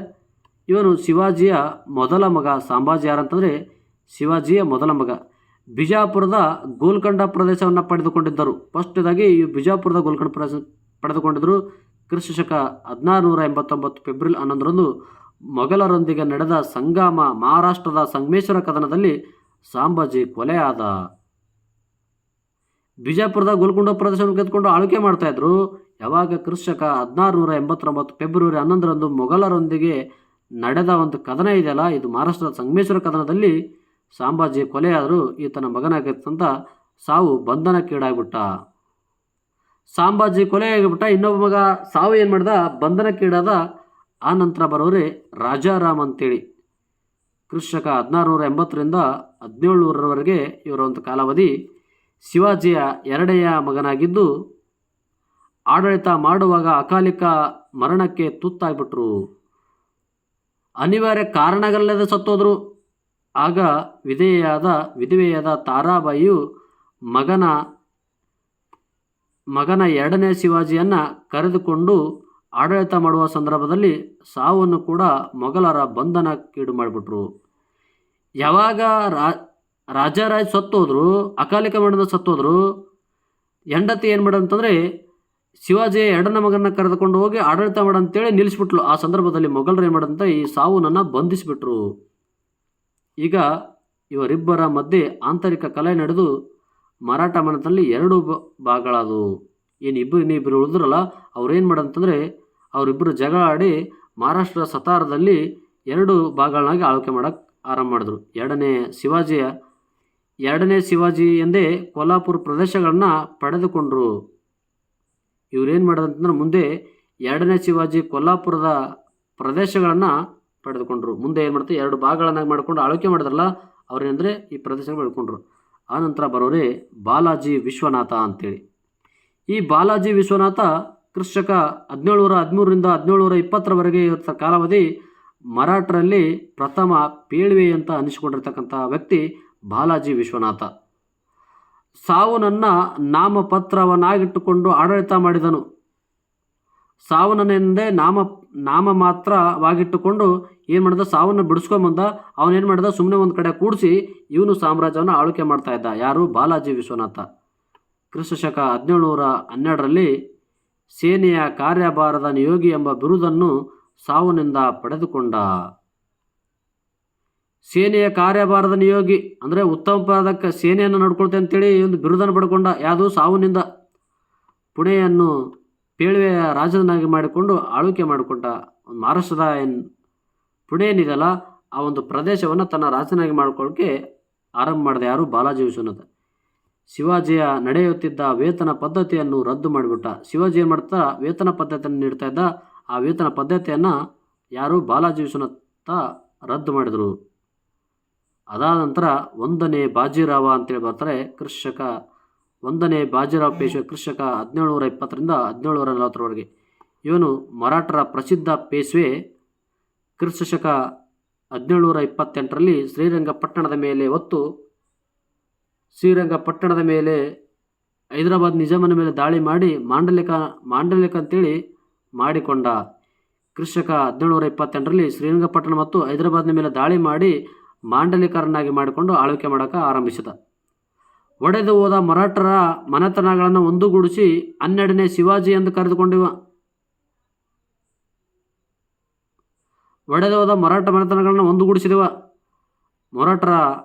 ಇವನು ಶಿವಾಜಿಯ ಮೊದಲ ಮಗ. ಸಾಂಬಾಜಿ ಯಾರಂತಂದರೆ ಶಿವಾಜಿಯ ಮೊದಲ ಮಗ. ಬಿಜಾಪುರದ ಗೋಲ್ಕೊಂಡ ಪ್ರದೇಶವನ್ನು ಪಡೆದುಕೊಂಡಿದ್ದರು. ಫಸ್ಟ್ದಾಗಿ ಈ ಬಿಜಾಪುರದ ಗೋಲ್ಕೊಂಡ ಪ್ರದೇಶ ಪಡೆದುಕೊಂಡಿದ್ದರು. ಕ್ರಿಸ್ತಕ 1689 ಫೆಬ್ರವರಿ 11ರಂದು ಮೊಘಲರೊಂದಿಗೆ ನಡೆದ ಸಂಗಮ ಮಹಾರಾಷ್ಟ್ರದ ಸಂಗಮೇಶ್ವರ ಕದನದಲ್ಲಿ ಸಾಂಬಾಜಿ ಕೊಲೆಯಾದ. ಬಿಜಾಪುರದ ಗೋಲ್ಕೊಂಡ ಪ್ರದೇಶವನ್ನು ಗೆದ್ದುಕೊಂಡು ಆಳ್ವಿಕೆ ಮಾಡ್ತಾಯಿದ್ರು. ಯಾವಾಗ ಕ್ರಿಸ್ತಕ 1689 ಫೆಬ್ರವರಿ 11ರಂದು ಮೊಘಲರೊಂದಿಗೆ ನಡೆದ ಒಂದು ಕದನ ಇದೆಯಲ್ಲ, ಇದು ಮಹಾರಾಷ್ಟ್ರದ ಸಂಗಮೇಶ್ವರ ಕದನದಲ್ಲಿ ಸಾಂಬಾಜಿ ಕೊಲೆಯಾದರೂ ಈತನ ಮಗನಾಗಿರ್ತಂತ ಸಾವು ಬಂಧನಕ್ಕೀಡಾಗ್ಬಿಟ್ಟ. ಸಾಂಬಾಜಿ ಕೊಲೆಯಾಗಿಬಿಟ್ಟ. ಇನ್ನೊಬ್ಬ ಮಗ ಸಾವು ಏನು ಮಾಡ್ದ, ಬಂಧನಕ್ಕೀಡಾದ. ಆ ನಂತರ ಬರೋರೆ ರಾಜಾರಾಮ್ ಅಂತೇಳಿ. ಕ್ರಿಸ್ತಕ 1680ರಿಂದ 1700ರವರೆಗೆ ಇವರ ಒಂದು ಕಾಲಾವಧಿ. ಶಿವಾಜಿಯ 2ನೇ ಮಗನಾಗಿದ್ದು ಆಡಳಿತ ಮಾಡುವಾಗ ಅಕಾಲಿಕ ಮರಣಕ್ಕೆ ತುತ್ತಾಗ್ಬಿಟ್ರು. ಅನಿವಾರ್ಯ ಕಾರಣಗಳಿಲ್ಲದೆ ಸತ್ತೋದ್ರು. ಆಗ ವಿಧವೆಯಾದ ತಾರಾಬಾಯಿಯು ಮಗನ 2ನೇ ಶಿವಾಜಿಯನ್ನು ಕರೆದುಕೊಂಡು ಆಡಳಿತ ಮಾಡುವ ಸಂದರ್ಭದಲ್ಲಿ ಸಾವನ್ನು ಕೂಡ ಮೊಘಲರ ಬಂಧನಕ್ಕೀಡು ಮಾಡಿಬಿಟ್ರು. ಯಾವಾಗ ರಾಜಾರಾಜ್ ಸತ್ತೋದ್ರು, ಅಕಾಲಿಕ ಮರಣದ ಸತ್ತೋದ್ರು, ಹೆಂಡತಿ ಏನು ಮಾಡಂತಂದರೆ ಶಿವಾಜಿಯ 2ನೇ ಮಗನ ಕರೆದುಕೊಂಡು ಹೋಗಿ ಆಡಳಿತ ಮಾಡಂತೇಳಿ ನಿಲ್ಲಿಸ್ಬಿಟ್ಲು. ಆ ಸಂದರ್ಭದಲ್ಲಿ ಮೊಘಲರು ಏನು ಮಾಡಂತ ಈ ಸಾವುನನ್ನು ಬಂಧಿಸಿಬಿಟ್ರು. ಈಗ ಇವರಿಬ್ಬರ ಮಧ್ಯೆ ಆಂತರಿಕ ಕಲೆ ನಡೆದು ಮರಾಠ ಮನೆತನದಲ್ಲಿ 2 ಭಾಗಗಳಾದವು. ಇನ್ನಿಬ್ಬರು ಉಳಿದ್ರಲ್ಲ, ಅವ್ರೇನು ಮಾಡಂತಂದರೆ ಅವರಿಬ್ಬರು ಜಗಳ ಆಡಿ ಮಹಾರಾಷ್ಟ್ರ ಸತಾರದಲ್ಲಿ 2 ಭಾಗಗಳನ್ನಾಗಿ ಆಳ್ವಿಕೆ ಮಾಡೋಕ್ಕೆ ಆರಂಭ ಮಾಡಿದ್ರು. 2ನೇ ಶಿವಾಜಿ ಎಂದೇ ಕೊಲ್ಹಾಪುರ ಪ್ರದೇಶಗಳನ್ನು ಪಡೆದುಕೊಂಡ್ರು. ಇವ್ರೇನು ಮಾಡೋದಂತಂದ್ರೆ ಮುಂದೆ ಎರಡನೇ ಶಿವಾಜಿ ಕೊಲ್ಲಾಪುರದ ಪ್ರದೇಶಗಳನ್ನು ಪಡೆದುಕೊಂಡ್ರು. ಮುಂದೆ ಏನು ಮಾಡ್ತಾರೆ, 2 ಭಾಗಗಳನ್ನಾಗಿ ಮಾಡಿಕೊಂಡು ಆಳ್ವಿಕೆ ಮಾಡಿದ್ರಲ್ಲ ಅವ್ರೇನೆಂದರೆ ಈ ಪ್ರದೇಶಗಳು ಪಡ್ಕೊಂಡ್ರು. ಆನಂತರ ಬರೋರೇ ಬಾಲಾಜಿ ವಿಶ್ವನಾಥ ಅಂತೇಳಿ. ಈ ಬಾಲಾಜಿ ವಿಶ್ವನಾಥ ಕ್ರಿಸ್ತಕ 1713ರಿಂದ 1720ರವರೆಗೆ ಇರತ ಕಾಲಾವಧಿ ಮರಾಠರಲ್ಲಿ ಪ್ರಥಮ ಪೇಳ್ವೆ ಅಂತ ಅನಿಸಿಕೊಂಡಿರ್ತಕ್ಕಂಥ ವ್ಯಕ್ತಿ ಬಾಲಾಜಿ ವಿಶ್ವನಾಥ. ಸಾವನನ್ನು ನಾಮಪತ್ರವನ್ನಾಗಿಟ್ಟುಕೊಂಡು ಆಡಳಿತ ಮಾಡಿದನು. ಸಾವನನೆಂದೇ ನಾಮ ಮಾತ್ರವಾಗಿಟ್ಟುಕೊಂಡು ಏನು ಮಾಡಿದ, ಸಾವನ್ನು ಬಿಡಿಸ್ಕೊಂಬಂದ. ಅವನೇನು ಮಾಡಿದ, ಸುಮ್ಮನೆ ಒಂದು ಕಡೆ ಕೂಡಿಸಿ ಇವನು ಸಾಮ್ರಾಜ್ಯವನ್ನು ಆಳ್ವಿಕೆ ಮಾಡ್ತಾ ಇದ್ದ. ಯಾರು? ಬಾಲಾಜಿ ವಿಶ್ವನಾಥ. ಕ್ರಿಸ್ತಶಕ 1712ರಲ್ಲಿ ಸೇನೆಯ ಕಾರ್ಯಭಾರದ ನಿಯೋಗಿ ಎಂಬ ಬಿರುದನ್ನು ಸಾವನಿಂದ ಪಡೆದುಕೊಂಡ. ಸೇನೆಯ ಕಾರ್ಯಭಾರದ ನಿಯೋಗಿ ಅಂದರೆ ಉತ್ತಮ ಪದಕ್ಕೆ ಸೇನೆಯನ್ನು ನಡ್ಕೊಳ್ತೆ ಅಂತೇಳಿ ಒಂದು ಬಿರುದನ್ನು ಪಡ್ಕೊಂಡ. ಯಾವುದು? ಸಾವನಿಂದ. ಪುಣೆಯನ್ನು ಪೇಳ್ವೆಯ ರಾಜನಾಗಿ ಮಾಡಿಕೊಂಡು ಆಳ್ವಿಕೆ ಮಾಡಿಕೊಂಡ. ಮಹಾರಾಷ್ಟ್ರದ ಪುಣೆ ಏನಿದೆಯಲ್ಲ ಆ ಒಂದು ಪ್ರದೇಶವನ್ನು ತನ್ನ ರಾಜನಾಗಿ ಮಾಡ್ಕೊಳ್ಳೋಕ್ಕೆ ಆರಂಭ ಮಾಡಿದ. ಯಾರು? ಬಾಲಾಜಿ ವಿಶ್ವನಾಥ. ಶಿವಾಜಿಯ ನಡೆಯುತ್ತಿದ್ದ ವೇತನ ಪದ್ಧತಿಯನ್ನು ರದ್ದು ಮಾಡಿಬಿಟ್ಟ. ಶಿವಾಜಿ ಏನು ಮಾಡ್ತಾ ವೇತನ ಪದ್ಧತಿಯನ್ನು ನೀಡ್ತಾ ಇದ್ದ. ಆ ವೇತನ ಪದ್ಧತಿಯನ್ನು ಯಾರು? ಬಾಲಾಜಿ ವಿಶ್ವನಾಥ ರದ್ದು ಮಾಡಿದರು. ಅದಾದ ನಂತರ 1ನೇ ಬಾಜಿರಾವ ಅಂತೇಳಿ ಬರ್ತಾರೆ. ಕ್ರಿಸ್ತಕ 1ನೇ ಬಾಜಿರಾವ್ ಪೇಶ್ವೆ ಕ್ರಿಸ್ತಕ 1720ರಿಂದ 1740ರವರೆಗೆ. ಇವನು ಮರಾಠರ ಪ್ರಸಿದ್ಧ ಪೇಶ್ವೆ. ಕ್ರಿಸ್ತಶಕ 1728ರಲ್ಲಿ ಶ್ರೀರಂಗಪಟ್ಟಣದ ಮೇಲೆ ಹೈದರಾಬಾದ್ ನಿಜಾಮನ ಮೇಲೆ ದಾಳಿ ಮಾಡಿ ಮಾಂಡಲಿಕ ಅಂತೇಳಿ ಮಾಡಿಕೊಂಡ. ಕ್ರಿಸ್ತಕ 1728ರಲ್ಲಿ ಶ್ರೀರಂಗಪಟ್ಟಣ ಮತ್ತು ಹೈದರಾಬಾದ್ನ ಮೇಲೆ ದಾಳಿ ಮಾಡಿ ಮಾಂಡಲಿಕರನ್ನಾಗಿ ಮಾಡಿಕೊಂಡು ಆಳ್ವಿಕೆ ಮಾಡೋಕೆ ಆರಂಭಿಸಿದ. ಒಡೆದು ಹೋದ ಮರಾಠರ ಮನೆತನಗಳನ್ನು ಒಂದುಗೂಡಿಸಿ 12ನೇ ಶಿವಾಜಿ ಎಂದು ಕರೆದುಕೊಂಡಿವ. ಒಡೆದು ಹೋದ ಮರಾಠ ಮನೆತನಗಳನ್ನು ಒಂದುಗೂಡಿಸಿದವ. ಮರಾಠರ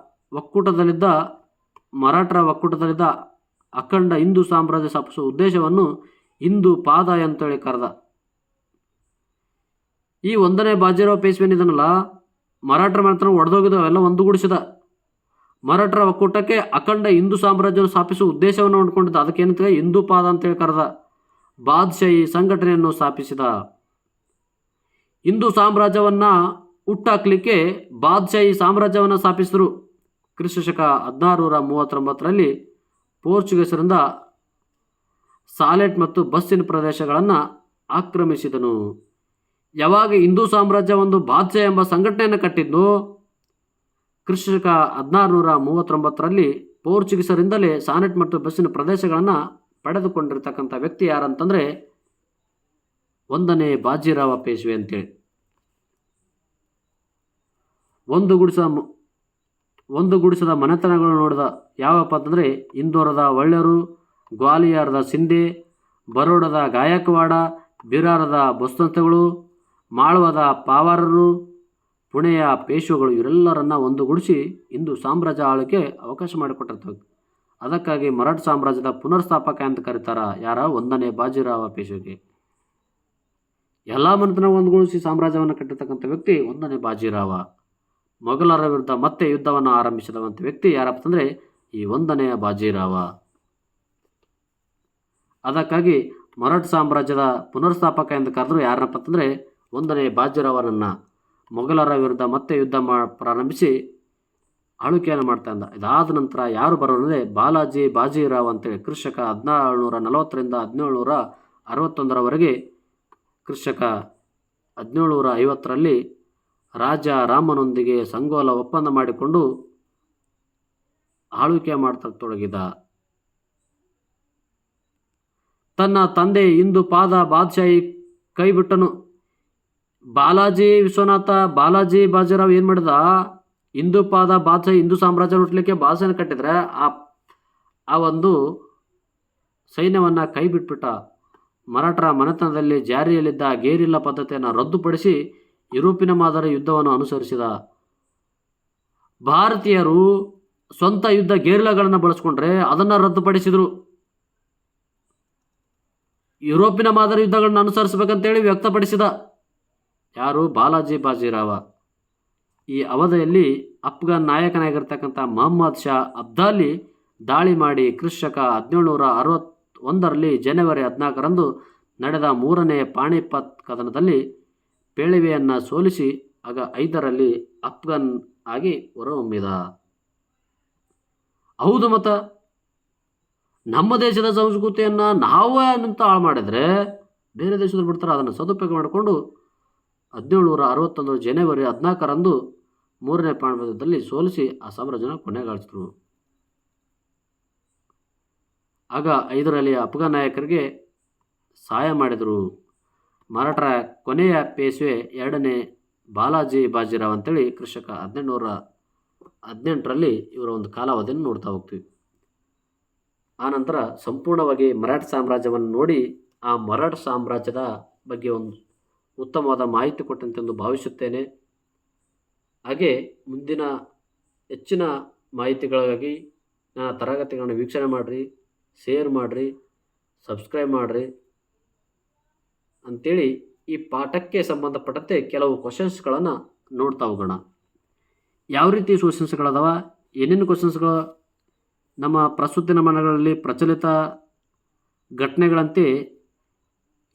ಒಕ್ಕೂಟದಲ್ಲಿದ್ದ ಅಖಂಡ ಹಿಂದೂ ಸಾಮ್ರಾಜ್ಯ ಸ್ಥಾಪಿಸುವ ಉದ್ದೇಶವನ್ನು ಹಿಂದೂ ಪಾದ ಅಂತೇಳಿ ಕರೆದ. ಈ 1ನೇ ಬಾಜಿರಾವ್ ಪೇಶ್ವೆನಿದನಲ್ಲ, ಮರಾಠರ ಮನೆತನ ಒಡೆದೋಗಿದ್ದು ಅವೆಲ್ಲ ಒಂದುಗೂಡಿಸಿದ. ಮರಾಠರ ಒಕ್ಕೂಟಕ್ಕೆ ಅಖಂಡ ಹಿಂದೂ ಸಾಮ್ರಾಜ್ಯವನ್ನು ಸ್ಥಾಪಿಸುವ ಉದ್ದೇಶವನ್ನು ಹೊಂದ್ಕೊಂಡಿದ್ದ. ಅದಕ್ಕೇನಂತ ಹಿಂದೂ ಪಾದ ಅಂತೇಳಿ ಕರೆದ. ಬಾದ್ಶಾಹಿ ಸಂಘಟನೆಯನ್ನು ಸ್ಥಾಪಿಸಿದ. ಹಿಂದೂ ಸಾಮ್ರಾಜ್ಯವನ್ನು ಹುಟ್ಟಾಕ್ಲಿಕ್ಕೆ ಬಾದ್ಶಾಹಿ ಸಾಮ್ರಾಜ್ಯವನ್ನು ಸ್ಥಾಪಿಸಿದರು. ಕ್ರಿಸ್ತಶಕ 1639ರಲ್ಲಿ ಪೋರ್ಚುಗೀಸರಿಂದ ಸಾಲೆಟ್ ಮತ್ತು ಬಸ್ಸಿನ ಪ್ರದೇಶಗಳನ್ನು ಆಕ್ರಮಿಸಿದನು. ಯಾವಾಗ ಹಿಂದೂ ಸಾಮ್ರಾಜ್ಯ ಒಂದು ಬಾದ್ಶಾಹಿ ಎಂಬ ಸಂಘಟನೆಯನ್ನು ಕಟ್ಟಿದ್ನು, ಕ್ರಿಸ್ತಶಕ 1639ರಲ್ಲಿ ಪೋರ್ಚುಗೀಸರಿಂದಲೇ ಸಾನೆಟ್ ಮತ್ತು ಬಸ್ಸಿನ ಪ್ರದೇಶಗಳನ್ನು ಪಡೆದುಕೊಂಡಿರ್ತಕ್ಕಂಥ ವ್ಯಕ್ತಿ ಯಾರಂತಂದರೆ 1ನೇ ಬಾಜಿರಾವ ಪೇಶ್ವೆ ಅಂತೇಳಿ. ಒಂದುಗೂಡಿಸದ ಮನೆತನಗಳು ನೋಡಿದ ಯಾವಪ್ಪ ಅಂತಂದರೆ ಇಂದೋರದ ಒಳ್ಳೆಯರು, ಗ್ವಾಲಿಯರದ ಸಿಂಧೆ, ಬರೋಡದ ಗಾಯಕ್ವಾಡ, ಬಿರಾರದ ಬಸ್ತಂತಗಳು, ಮಾಳ್ವದ ಪಾವಾರರು, ಪುಣೆಯ ಪೇಶ್ವೆಗಳು ಇವರೆಲ್ಲರನ್ನ ಒಂದುಗೂಡಿಸಿ ಹಿಂದೂ ಸಾಮ್ರಾಜ್ಯ ಆಳ್ವಿಕೆ ಅವಕಾಶ ಮಾಡಿಕೊಟ್ಟಿರ್ತವೆ. ಅದಕ್ಕಾಗಿ ಮರಾಠ ಸಾಮ್ರಾಜ್ಯದ ಪುನರ್ಸ್ಥಾಪಕ ಅಂತ ಕರೀತಾರ. ಯಾರ? 1ನೇ ಬಾಜಿರಾವ ಪೇಶ್ವೆಗೆ. ಎಲ್ಲ ಮನೆತನ ಒಂದುಗೂಡಿಸಿ ಸಾಮ್ರಾಜ್ಯವನ್ನು ಕಟ್ಟಿರ್ತಕ್ಕಂಥ ವ್ಯಕ್ತಿ 1ನೇ ಬಾಜಿರಾವ. ಮೊಘಲರ ವಿರುದ್ಧ ಮತ್ತೆ ಯುದ್ಧವನ್ನು ಆರಂಭಿಸಿದಂಥ ವ್ಯಕ್ತಿ ಯಾರಪ್ಪ ಅಂದರೆ ಈ 1ನೇ ಬಾಜಿರಾವ. ಅದಕ್ಕಾಗಿ ಮರಾಠ ಸಾಮ್ರಾಜ್ಯದ ಪುನರ್ಸ್ಥಾಪಕ ಎಂದು ಕರೆದ್ರು. ಯಾರಪ್ಪ ಅಂತಂದರೆ 1ನೇ ಬಾಜಿರಾವನನ್ನು. ಮೊಘಲರ ವಿರುದ್ಧ ಮತ್ತೆ ಯುದ್ಧ ಪ್ರಾರಂಭಿಸಿ ಆಳ್ವಿಕೆಯನ್ನು ಮಾಡ್ತಾ ಇದ್ದ. ಇದಾದ ನಂತರ ಯಾರು ಬರೋದಂದರೆ ಬಾಲಾಜಿ ಬಾಜಿರಾವ್ ಅಂತೇಳಿ. ಕ್ರಿಸ್ತಕ 1740ರಿಂದ 1761ರವರೆಗೆ. ಕ್ರಿಸ್ತಕ 1750ರಲ್ಲಿ ರಾಜ ರಾಮನೊಂದಿಗೆ ಸಂಗೋಲ ಒಪ್ಪಂದ ಮಾಡಿಕೊಂಡು ಆಳ್ವಿಕೆ ಮಾಡ್ತಾ ತೊಡಗಿದ. ತನ್ನ ತಂದೆ ಹಿಂದೂ ಪಾದ ಬಾದ್ಶಾಹಿ ಕೈಬಿಟ್ಟನು. ಬಾಲಾಜಿ ಬಾಜಿರಾವ್ ಏನು ಮಾಡಿದ, ಹಿಂದೂ ಪಾದ ಬಾದ್ಶಾಹಿ ಹಿಂದೂ ಸಾಮ್ರಾಜ್ಯ ಹುಟ್ಟಲಿಕ್ಕೆ ಬಾದ್ಶಾಹನ ಕಟ್ಟಿದ್ರೆ ಆ ಒಂದು ಸೈನ್ಯವನ್ನು ಕೈ ಬಿಟ್ಬಿಟ್ಟ. ಮರಾಠರ ಮನೆತನದಲ್ಲಿ ಜಾರಿಯಲ್ಲಿದ್ದ ಗೇರಿಲ್ಲಾ ಪದ್ಧತಿಯನ್ನು ರದ್ದುಪಡಿಸಿ ಯುರೋಪಿನ ಮಾದರಿ ಯುದ್ಧವನ್ನು ಅನುಸರಿಸಿದ. ಭಾರತೀಯರು ಸ್ವಂತ ಯುದ್ಧ ಗೇರಿಲಾಗಳನ್ನು ಬಳಸ್ಕೊಂಡ್ರೆ ಅದನ್ನು ರದ್ದುಪಡಿಸಿದರು. ಯುರೋಪಿನ ಮಾದರಿ ಯುದ್ಧಗಳನ್ನು ಅನುಸರಿಸಬೇಕಂತೇಳಿ ವ್ಯಕ್ತಪಡಿಸಿದ. ಯಾರು? ಬಾಲಾಜಿ ಬಾಜಿರಾವ. ಈ ಅವಧಿಯಲ್ಲಿ ಅಫ್ಘಾನ್ ನಾಯಕನಾಗಿರ್ತಕ್ಕಂಥ ಮೊಹಮ್ಮದ್ ಶಾ ಅಬ್ದಾಲಿ ದಾಳಿ ಮಾಡಿ ಕ್ರಿಸ್ತಕ 1761ರಲ್ಲಿ ಜನವರಿ 14ರಂದು ನಡೆದ 3ನೇ ಪಾಣಿಪತ್ ಕದನದಲ್ಲಿ ಪೇಳಿವೆಯನ್ನು ಸೋಲಿಸಿ ಆಗ 5ರಲ್ಲಿ ಅಫ್ಘಾನ್ ಆಗಿ ಹೊರಹೊಮ್ಮಿದ. ಹೌದು ಮತ, ನಮ್ಮ ದೇಶದ ಸಂಸ್ಕೃತಿಯನ್ನು ನಾವೇ ಅಂತ ಹಾಳು ಮಾಡಿದರೆ ಬೇರೆ ದೇಶದಲ್ಲಿ ಬಿಡ್ತಾರೆ. ಅದನ್ನು ಸದುಪಯೋಗ ಮಾಡಿಕೊಂಡು 1761 ಜನವರಿ 14ರಂದು 3ನೇ ಪಾಣಿಪತ್ಯದಲ್ಲಿ ಸೋಲಿಸಿ ಆ ಸಾಮ್ರಾಜ್ಯನ ಕೊನೆಗಾಣಿಸಿದ್ರು. ಆಗ 5ರಲ್ಲಿ ಅಫ್ಘಾನ್ ನಾಯಕರಿಗೆ ಸಹಾಯ ಮಾಡಿದರು. ಮರಾಠರ ಕೊನೆಯ ಪೇಶ್ವೆ 2ನೇ ಬಾಲಾಜಿ ಬಾಜಿರಾವ್ ಅಂತೇಳಿ ಕ್ರಿಶಕ 1818ರಲ್ಲಿ ಇವರ ಒಂದು ಕಾಲಾವಧಿಯನ್ನು ನೋಡ್ತಾ ಹೋಗ್ತೀವಿ. ಆನಂತರ ಸಂಪೂರ್ಣವಾಗಿ ಮರಾಠ ಸಾಮ್ರಾಜ್ಯವನ್ನು ನೋಡಿ ಆ ಮರಾಠ ಸಾಮ್ರಾಜ್ಯದ ಬಗ್ಗೆ ಒಂದು ಉತ್ತಮವಾದ ಮಾಹಿತಿ ಕೊಟ್ಟಂತೆಂದು ಭಾವಿಸುತ್ತೇನೆ. ಹಾಗೆ ಮುಂದಿನ ಹೆಚ್ಚಿನ ಮಾಹಿತಿಗಳಿಗಾಗಿ ನನ್ನ ತರಗತಿಗಳನ್ನು ವೀಕ್ಷಣೆ ಮಾಡಿರಿ, ಶೇರ್ ಮಾಡಿರಿ, ಸಬ್ಸ್ಕ್ರೈಬ್ ಮಾಡಿರಿ ಅಂಥೇಳಿ ಈ ಪಾಠಕ್ಕೆ ಸಂಬಂಧಪಟ್ಟಂತೆ ಕೆಲವು ಕ್ವಶನ್ಸ್ಗಳನ್ನು ನೋಡ್ತಾ ಹೋಗೋಣ. ಯಾವ ರೀತಿ ಕ್ವಶನ್ಸ್ಗಳದಾವ, ಏನೇನು ಕ್ವಶನ್ಸ್ಗಳು ನಮ್ಮ ಪ್ರಸ್ತುತ ಮನೆಗಳಲ್ಲಿ ಪ್ರಚಲಿತ ಘಟನೆಗಳಂತೆ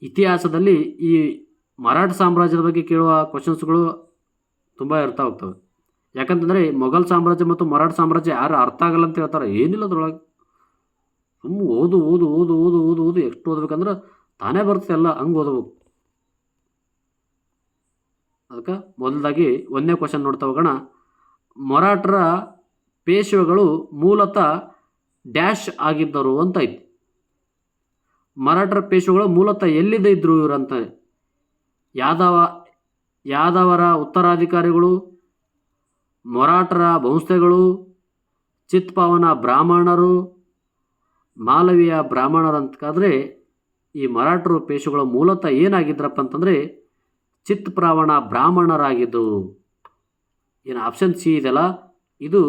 ಇತಿಹಾಸದಲ್ಲಿ ಈ ಮರಾಠ ಸಾಮ್ರಾಜ್ಯದ ಬಗ್ಗೆ ಕೇಳುವ ಕ್ವಶನ್ಸ್ಗಳು ತುಂಬ ಇರ್ತಾ ಹೋಗ್ತವೆ. ಯಾಕಂತಂದರೆ ಮೊಘಲ್ ಸಾಮ್ರಾಜ್ಯ ಮತ್ತು ಮರಾಠ ಸಾಮ್ರಾಜ್ಯ ಯಾರು ಅರ್ಥ ಆಗಲ್ಲ ಅಂತ ಹೇಳ್ತಾರೆ. ಏನಿಲ್ಲ ಅದ್ರೊಳಗೆ, ಸುಮ್ಮನೆ ಓದು ಓದು ಓದು ಓದು ಓದು ಓದು ಎಷ್ಟು ಓದ್ಬೇಕಂದ್ರೆ ತಾನೇ ಬರ್ತದೆ ಎಲ್ಲ, ಹಂಗೆ ಓದಬೇಕು. ಅದಕ್ಕೆ ಮೊದಲಾಗಿ 1ನೇ ಕ್ವಶನ್ ನೋಡ್ತಾ ಹೋಗೋಣ. ಮರಾಠರ ಪೇಶ್ವೆಗಳು ಮೂಲತಃ ಡ್ಯಾಶ್ ಆಗಿದ್ದರು ಅಂತ ಐತಿ. ಮರಾಠರ ಪೇಶ್ವೆಗಳು ಮೂಲತಃ ಎಲ್ಲಿದ್ದ ಇದ್ರು ಇವರಂತ. ಯಾದವರ ಉತ್ತರಾಧಿಕಾರಿಗಳು, ಮರಾಠರ ವಂಶಗಳು, ಚಿತ್ಪಾವನ ಬ್ರಾಹ್ಮಣರು, ಮಾಲವಿಯ ಬ್ರಾಹ್ಮಣರು ಅಂತಂದರೆ ಈ ಮರಾಠರು ಪೇಶ್ವೆಗಳು ಮೂಲತಃ ಏನಾಗಿದ್ರಪ್ಪ ಅಂತಂದರೆ ಚಿತ್ಪ್ರಾವಣ ಬ್ರಾಹ್ಮಣರಾಗಿದ್ದು. ಏನು ಆಪ್ಷನ್ ಸಿ ಇದೆಯಲ್ಲ, ಇದು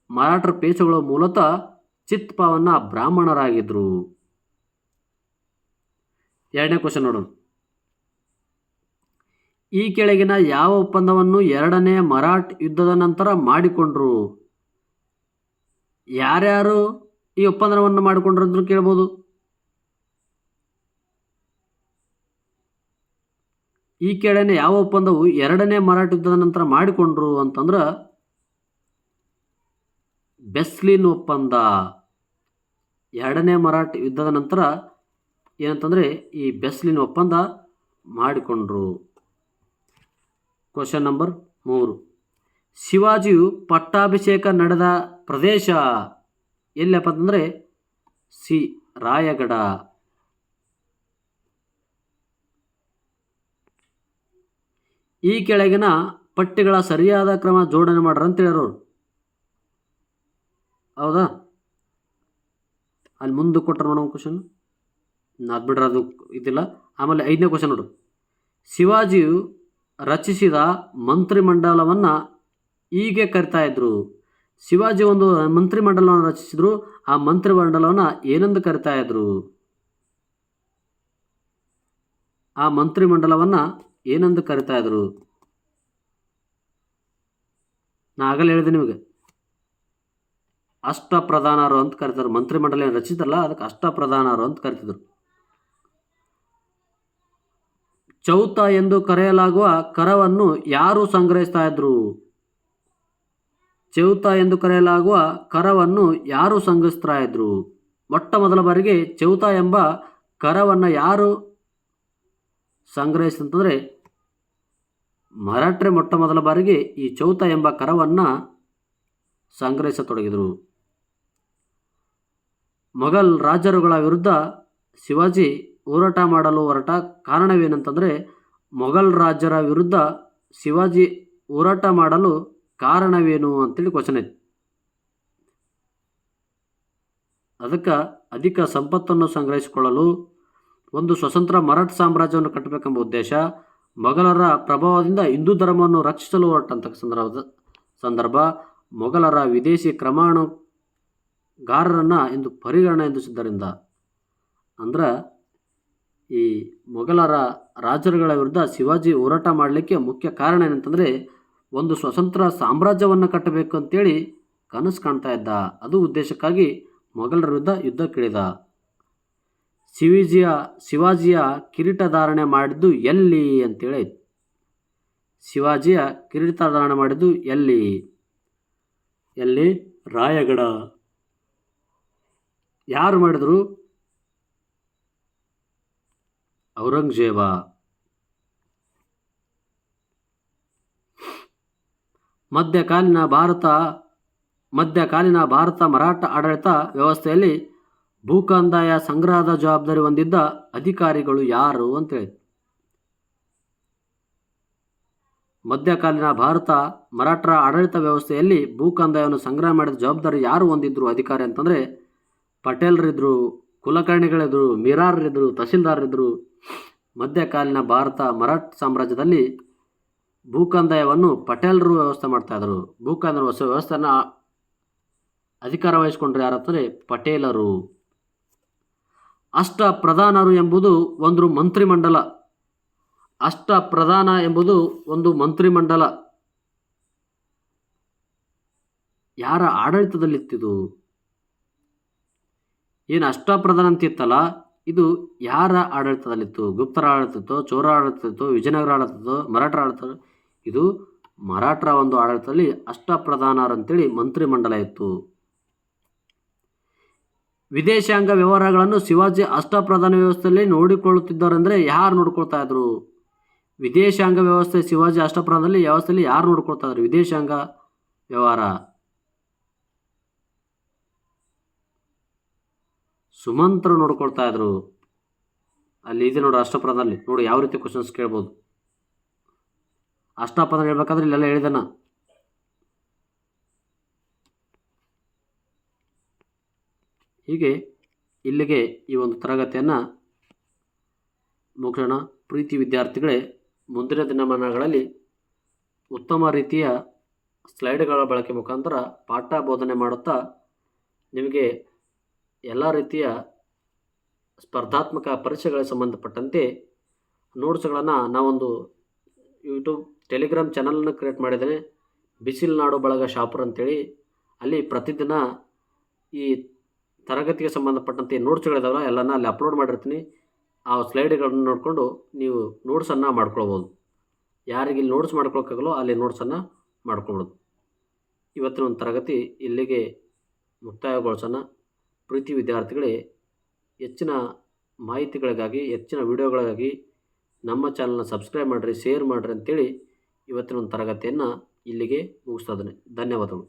ಮರಾಠರ ಪೇಶ್ವೆಗಳು ಮೂಲತಃ ಚಿತ್ಪಾವನ ಬ್ರಾಹ್ಮಣರಾಗಿದ್ದರು. 2ನೇ ಕ್ವಶನ್ ನೋಡೋಣ. ಈ ಕೆಳಗಿನ ಯಾವ ಒಪ್ಪಂದವನ್ನು 2ನೇ ಮರಾಠ ಯುದ್ಧದ ನಂತರ ಮಾಡಿಕೊಂಡ್ರು? ಯಾರ್ಯಾರು ಈ ಒಪ್ಪಂದವನ್ನು ಮಾಡಿಕೊಂಡ್ರು ಅಂತ ಕೇಳ್ಬೋದು. ಈ ಕೆಳಗಿನ ಯಾವ ಒಪ್ಪಂದವು 2ನೇ ಮರಾಠ ಯುದ್ಧದ ನಂತರ ಮಾಡಿಕೊಂಡ್ರು ಅಂತಂದ್ರೆ ಬೆಸ್ಲಿನ್ ಒಪ್ಪಂದ. 2ನೇ ಮರಾಠ ಯುದ್ಧದ ನಂತರ ಏನಂತಂದರೆ ಈ ಬೆಸ್ಲಿನ್ ಒಪ್ಪಂದ ಮಾಡಿಕೊಂಡ್ರು. Question number 3. ಶಿವಾಜಿಯು ಪಟ್ಟಾಭಿಷೇಕ ನಡೆದ ಪ್ರದೇಶ ಎಲ್ಲಪ್ಪ ಅಂತಂದರೆ ಸಿ ರಾಯಗಢ. ಈ ಕೆಳಗಿನ ಪಟ್ಟಿಗಳ ಸರಿಯಾದ ಕ್ರಮ ಜೋಡಣೆ ಮಾಡ್ರ ಅಂತ ಹೇಳ್ಯಾರ. ಹೌದಾ, ಅಲ್ಲಿ ಮುಂದೆ ಕೊಟ್ಟರು ನೋಡೋ ಕ್ವಶನ್, ಅದು ಬಿಡ್ರೆ ಅದು ಇದಿಲ್ಲ. ಆಮೇಲೆ 5ನೇ ಕ್ವಶನ್ ನೋಡು. ಶಿವಾಜಿಯು ರಚಿಸಿದ ಮಂತ್ರಿಮಂಡಲವನ್ನು ಹೀಗೆ ಕರಿತಾ ಇದ್ರು. ಶಿವಾಜಿ ಒಂದು ಮಂತ್ರಿಮಂಡಲವನ್ನು ರಚಿಸಿದ್ರು. ಆ ಮಂತ್ರಿಮಂಡಲವನ್ನು ಏನೆಂದು ಕರಿತಾ ಇದ್ರು? ಆ ಮಂತ್ರಿಮಂಡಲವನ್ನು ಏನೆಂದು ಕರಿತಾ ಇದ್ರು? ನಾ ಆಗಲೇ ಹೇಳಿದೆ ನಿಮಗೆ, ಅಷ್ಟಪ್ರಧಾನರು ಅಂತ ಕರಿತಾರೆ. ಮಂತ್ರಿಮಂಡಲ ಏನು ರಚಿಸಿದ್ರಲ್ಲ ಅದಕ್ಕೆ ಅಷ್ಟಪ್ರಧಾನರು ಅಂತ ಕರಿತಿದ್ರು. ಚೌತ ಎಂದು ಕರೆಯಲಾಗುವ ಕರವನ್ನು ಯಾರು ಸಂಗ್ರಹಿಸ್ತಾ ಇದ್ರು? ಚೌತ ಎಂದು ಕರೆಯಲಾಗುವ ಕರವನ್ನು ಯಾರು ಸಂಗ್ರಹಿಸ್ತಾ ಇದ್ರು? ಮೊಟ್ಟ ಮೊದಲ ಬಾರಿಗೆ ಚೌತ ಎಂಬ ಕರವನ್ನು ಯಾರು ಸಂಗ್ರಹಿಸ್ತಂತಂದರೆ ಮರಾಠರೆ ಮೊಟ್ಟ ಮೊದಲ ಬಾರಿಗೆ ಈ ಚೌತ ಎಂಬ ಕರವನ್ನು ಸಂಗ್ರಹಿಸತೊಡಗಿದರು. ಮೊಘಲ್ ರಾಜರುಗಳ ವಿರುದ್ಧ ಶಿವಾಜಿ ಹೋರಾಟ ಮಾಡಲು ಹೊರಟ ಕಾರಣವೇನಂತಂದರೆ ಮೊಘಲ್ ರಾಜರ ವಿರುದ್ಧ ಶಿವಾಜಿ ಹೋರಾಟ ಮಾಡಲು ಕಾರಣವೇನು ಅಂತೇಳಿ ಕ್ವಶನ್ ಐತಿ. ಅದಕ್ಕೆ ಅಧಿಕ ಸಂಪತ್ತನ್ನು ಸಂಗ್ರಹಿಸಿಕೊಳ್ಳಲು, ಒಂದು ಸ್ವತಂತ್ರ ಮರಾಠ ಸಾಮ್ರಾಜ್ಯವನ್ನು ಕಟ್ಟಬೇಕೆಂಬ ಉದ್ದೇಶ, ಮೊಘಲರ ಪ್ರಭಾವದಿಂದ ಹಿಂದೂ ಧರ್ಮವನ್ನು ರಕ್ಷಿಸಲು ಹೊರಟಂಥ ಸಂದರ್ಭ, ಮೊಘಲರ ವಿದೇಶಿ ಕ್ರಮಣಗಾರರನ್ನು ಎಂದು ಪರಿಗಣಿಸಿದ್ದರಿಂದ. ಅಂದ್ರೆ ಈ ಮೊಘಲರ ರಾಜರುಗಳ ವಿರುದ್ಧ ಶಿವಾಜಿ ಹೋರಾಟ ಮಾಡಲಿಕ್ಕೆ ಮುಖ್ಯ ಕಾರಣ ಏನಂತಂದರೆ ಒಂದು ಸ್ವತಂತ್ರ ಸಾಮ್ರಾಜ್ಯವನ್ನು ಕಟ್ಟಬೇಕು ಅಂತೇಳಿ ಕನಸು ಕಾಣ್ತಾ ಇದ್ದ. ಅದು ಉದ್ದೇಶಕ್ಕಾಗಿ ಮೊಘಲರ ವಿರುದ್ಧ ಯುದ್ಧಕ್ಕಿಳಿದ. ಶಿವಾಜಿಯ ಕಿರೀಟ ಧಾರಣೆ ಮಾಡಿದ್ದು ಎಲ್ಲಿ ಅಂತೇಳಿ. ಶಿವಾಜಿಯ ಕಿರೀಟ ಧಾರಣೆ ಮಾಡಿದ್ದು ಎಲ್ಲಿ? ರಾಯಗಢ. ಯಾರು ಮಾಡಿದ್ರು? ಔರಂಗಜೇಬ. ಮಧ್ಯಕಾಲೀನ ಭಾರತ ಮರಾಠ ಆಡಳಿತ ವ್ಯವಸ್ಥೆಯಲ್ಲಿ ಭೂಕಂದಾಯ ಸಂಗ್ರಹದ ಜವಾಬ್ದಾರಿ ಹೊಂದಿದ್ದ ಅಧಿಕಾರಿಗಳು ಯಾರು ಅಂತೇಳಿ. ಮಧ್ಯಕಾಲೀನ ಭಾರತ ಮರಾಠರ ಆಡಳಿತ ವ್ಯವಸ್ಥೆಯಲ್ಲಿ ಭೂಕಂದಾಯವನ್ನು ಸಂಗ್ರಹ ಮಾಡಿದ ಜವಾಬ್ದಾರಿ ಯಾರು ಹೊಂದಿದ್ರು ಅಧಿಕಾರಿ ಅಂತಂದರೆ ಪಟೇಲ್ರಿದ್ರು, ಕುಲಕರ್ಣಿಗಳಿದ್ರು, ಮಿರಾರ್ರಿದ್ರು, ತಹಸೀಲ್ದಾರ್ರಿದ್ರು. ಮಧ್ಯಕಾಲೀನ ಭಾರತ ಮರಾಠ ಸಾಮ್ರಾಜ್ಯದಲ್ಲಿ ಭೂಕಂದಾಯವನ್ನು ಪಟೇಲರು ವ್ಯವಸ್ಥೆ ಮಾಡ್ತಾಯಿದ್ರು. ಭೂಕಂದಾಯ ವ್ಯವಸ್ಥೆಯನ್ನು ಅಧಿಕಾರ ವಹಿಸಿಕೊಂಡ್ರು ಯಾರಂತಂದರೆ ಪಟೇಲರು. ಅಷ್ಟಪ್ರಧಾನರು ಎಂಬುದು ಒಂದು ಮಂತ್ರಿಮಂಡಲ. ಅಷ್ಟಪ್ರಧಾನ ಎಂಬುದು ಒಂದು ಮಂತ್ರಿಮಂಡಲ. ಯಾರ ಆಡಳಿತದಲ್ಲಿತ್ತಿದು? ಏನು ಅಷ್ಟಪ್ರಧಾನ ಅಂತಿತ್ತಲ್ಲ, ಇದು ಯಾರ ಆಡಳಿತದಲ್ಲಿತ್ತು? ಗುಪ್ತರ ಆಡಳಿತದೋ, ಚೋರ ಆಡಳಿತದೋ, ವಿಜಯನಗರ ಆಡಳಿತದೋ, ಮರಾಠರ ಆಡಳಿತ? ಇದು ಮರಾಠರ ಒಂದು ಆಡಳಿತದಲ್ಲಿ ಅಷ್ಟಪ್ರಧಾನರಂತೇಳಿ ಮಂತ್ರಿಮಂಡಲ ಇತ್ತು. ವಿದೇಶಾಂಗ ವ್ಯವಹಾರಗಳನ್ನು ಶಿವಾಜಿ ಅಷ್ಟಪ್ರಧಾನ ವ್ಯವಸ್ಥೆಯಲ್ಲಿ ನೋಡಿಕೊಳ್ಳುತ್ತಿದ್ದಾರೆಂದರೆ ಯಾರು ನೋಡ್ಕೊಳ್ತಾ ಇದ್ರು? ವಿದೇಶಾಂಗ ವ್ಯವಸ್ಥೆ ಶಿವಾಜಿ ಅಷ್ಟಪ್ರಧಾನದಲ್ಲಿ ವ್ಯವಸ್ಥೆಯಲ್ಲಿ ಯಾರು ನೋಡ್ಕೊಳ್ತಾ ಇದ್ರು? ವಿದೇಶಾಂಗ ವ್ಯವಹಾರ ಸುಮಂತ್ರರು ನೋಡ್ಕೊಳ್ತಾ ಇದ್ರು. ಅಲ್ಲಿ ಇದೆ ನೋಡಿ ಅಷ್ಟಪ್ರಧಾನದಲ್ಲಿ. ನೋಡಿ ಯಾವ ರೀತಿ ಕ್ವಶನ್ಸ್ ಕೇಳ್ಬೋದು. ಅಷ್ಟಪ್ರಧಾನ ಹೇಳ್ಬೇಕಾದ್ರೆ ಇಲ್ಲೆಲ್ಲ ಹೇಳಿದನ. ಹೀಗೆ ಇಲ್ಲಿಗೆ ಈ ಒಂದು ತರಗತಿಯನ್ನು ಮುಗಿಸೋಣ. ಪ್ರೀತಿ ವಿದ್ಯಾರ್ಥಿಗಳೇ, ಮುಂದಿನ ದಿನಮಾನಗಳಲ್ಲಿ ಉತ್ತಮ ರೀತಿಯ ಸ್ಲೈಡ್ಗಳ ಬಳಕೆ ಮುಖಾಂತರ ಪಾಠ ಬೋಧನೆ ಮಾಡುತ್ತಾ ನಿಮಗೆ ಎಲ್ಲ ರೀತಿಯ ಸ್ಪರ್ಧಾತ್ಮಕ ಪರೀಕ್ಷೆಗಳಿಗೆ ಸಂಬಂಧಪಟ್ಟಂತೆ ನೋಟ್ಸ್ಗಳನ್ನು ನಾವೊಂದು ಯೂಟ್ಯೂಬ್ ಟೆಲಿಗ್ರಾಮ್ ಚಾನಲನ್ನು ಕ್ರಿಯೇಟ್ ಮಾಡಿದ್ದೇನೆ, ಬಿಸಿಲ್ನಾಡು ಬಳಗ ಶಾಪುರ್ ಅಂತೇಳಿ. ಅಲ್ಲಿ ಪ್ರತಿದಿನ ಈ ತರಗತಿಗೆ ಸಂಬಂಧಪಟ್ಟಂತೆ ನೋಟ್ಸ್ಗಳಿದಾವಲ್ಲ ಎಲ್ಲನ ಅಲ್ಲಿ ಅಪ್ಲೋಡ್ ಮಾಡಿರ್ತೀನಿ. ಆ ಸ್ಲೈಡ್ಗಳನ್ನು ನೋಡಿಕೊಂಡು ನೀವು ನೋಟ್ಸನ್ನು ಮಾಡ್ಕೊಳ್ಬೋದು. ಯಾರಿಗೆ ಇಲ್ಲಿ ನೋಟ್ಸ್ ಮಾಡ್ಕೊಳಕ್ಕಾಗಲೋ ಅಲ್ಲಿ ನೋಟ್ಸನ್ನು ಮಾಡ್ಕೊಳ್ಬೋದು. ಇವತ್ತಿನ ಒಂದು ತರಗತಿ ಇಲ್ಲಿಗೆ ಮುಕ್ತಾಯಗೊಳಿಸೋಣ. ಪ್ರೀತಿ ವಿದ್ಯಾರ್ಥಿಗಳೇ, ಹೆಚ್ಚಿನ ಮಾಹಿತಿಗಳಿಗಾಗಿ, ಹೆಚ್ಚಿನ ವಿಡಿಯೋಗಳಿಗಾಗಿ ನಮ್ಮ ಚಾನಲ್ನ ಸಬ್ಸ್ಕ್ರೈಬ್ ಮಾಡಿರಿ, ಶೇರ್ ಮಾಡಿರಿ ಅಂತೇಳಿ ಇವತ್ತಿನ ಒಂದು ತರಗತಿಯನ್ನು ಇಲ್ಲಿಗೆ ಮುಗಿಸ್ತಾ ಇದ್ದೇನೆ. ಧನ್ಯವಾದಗಳು.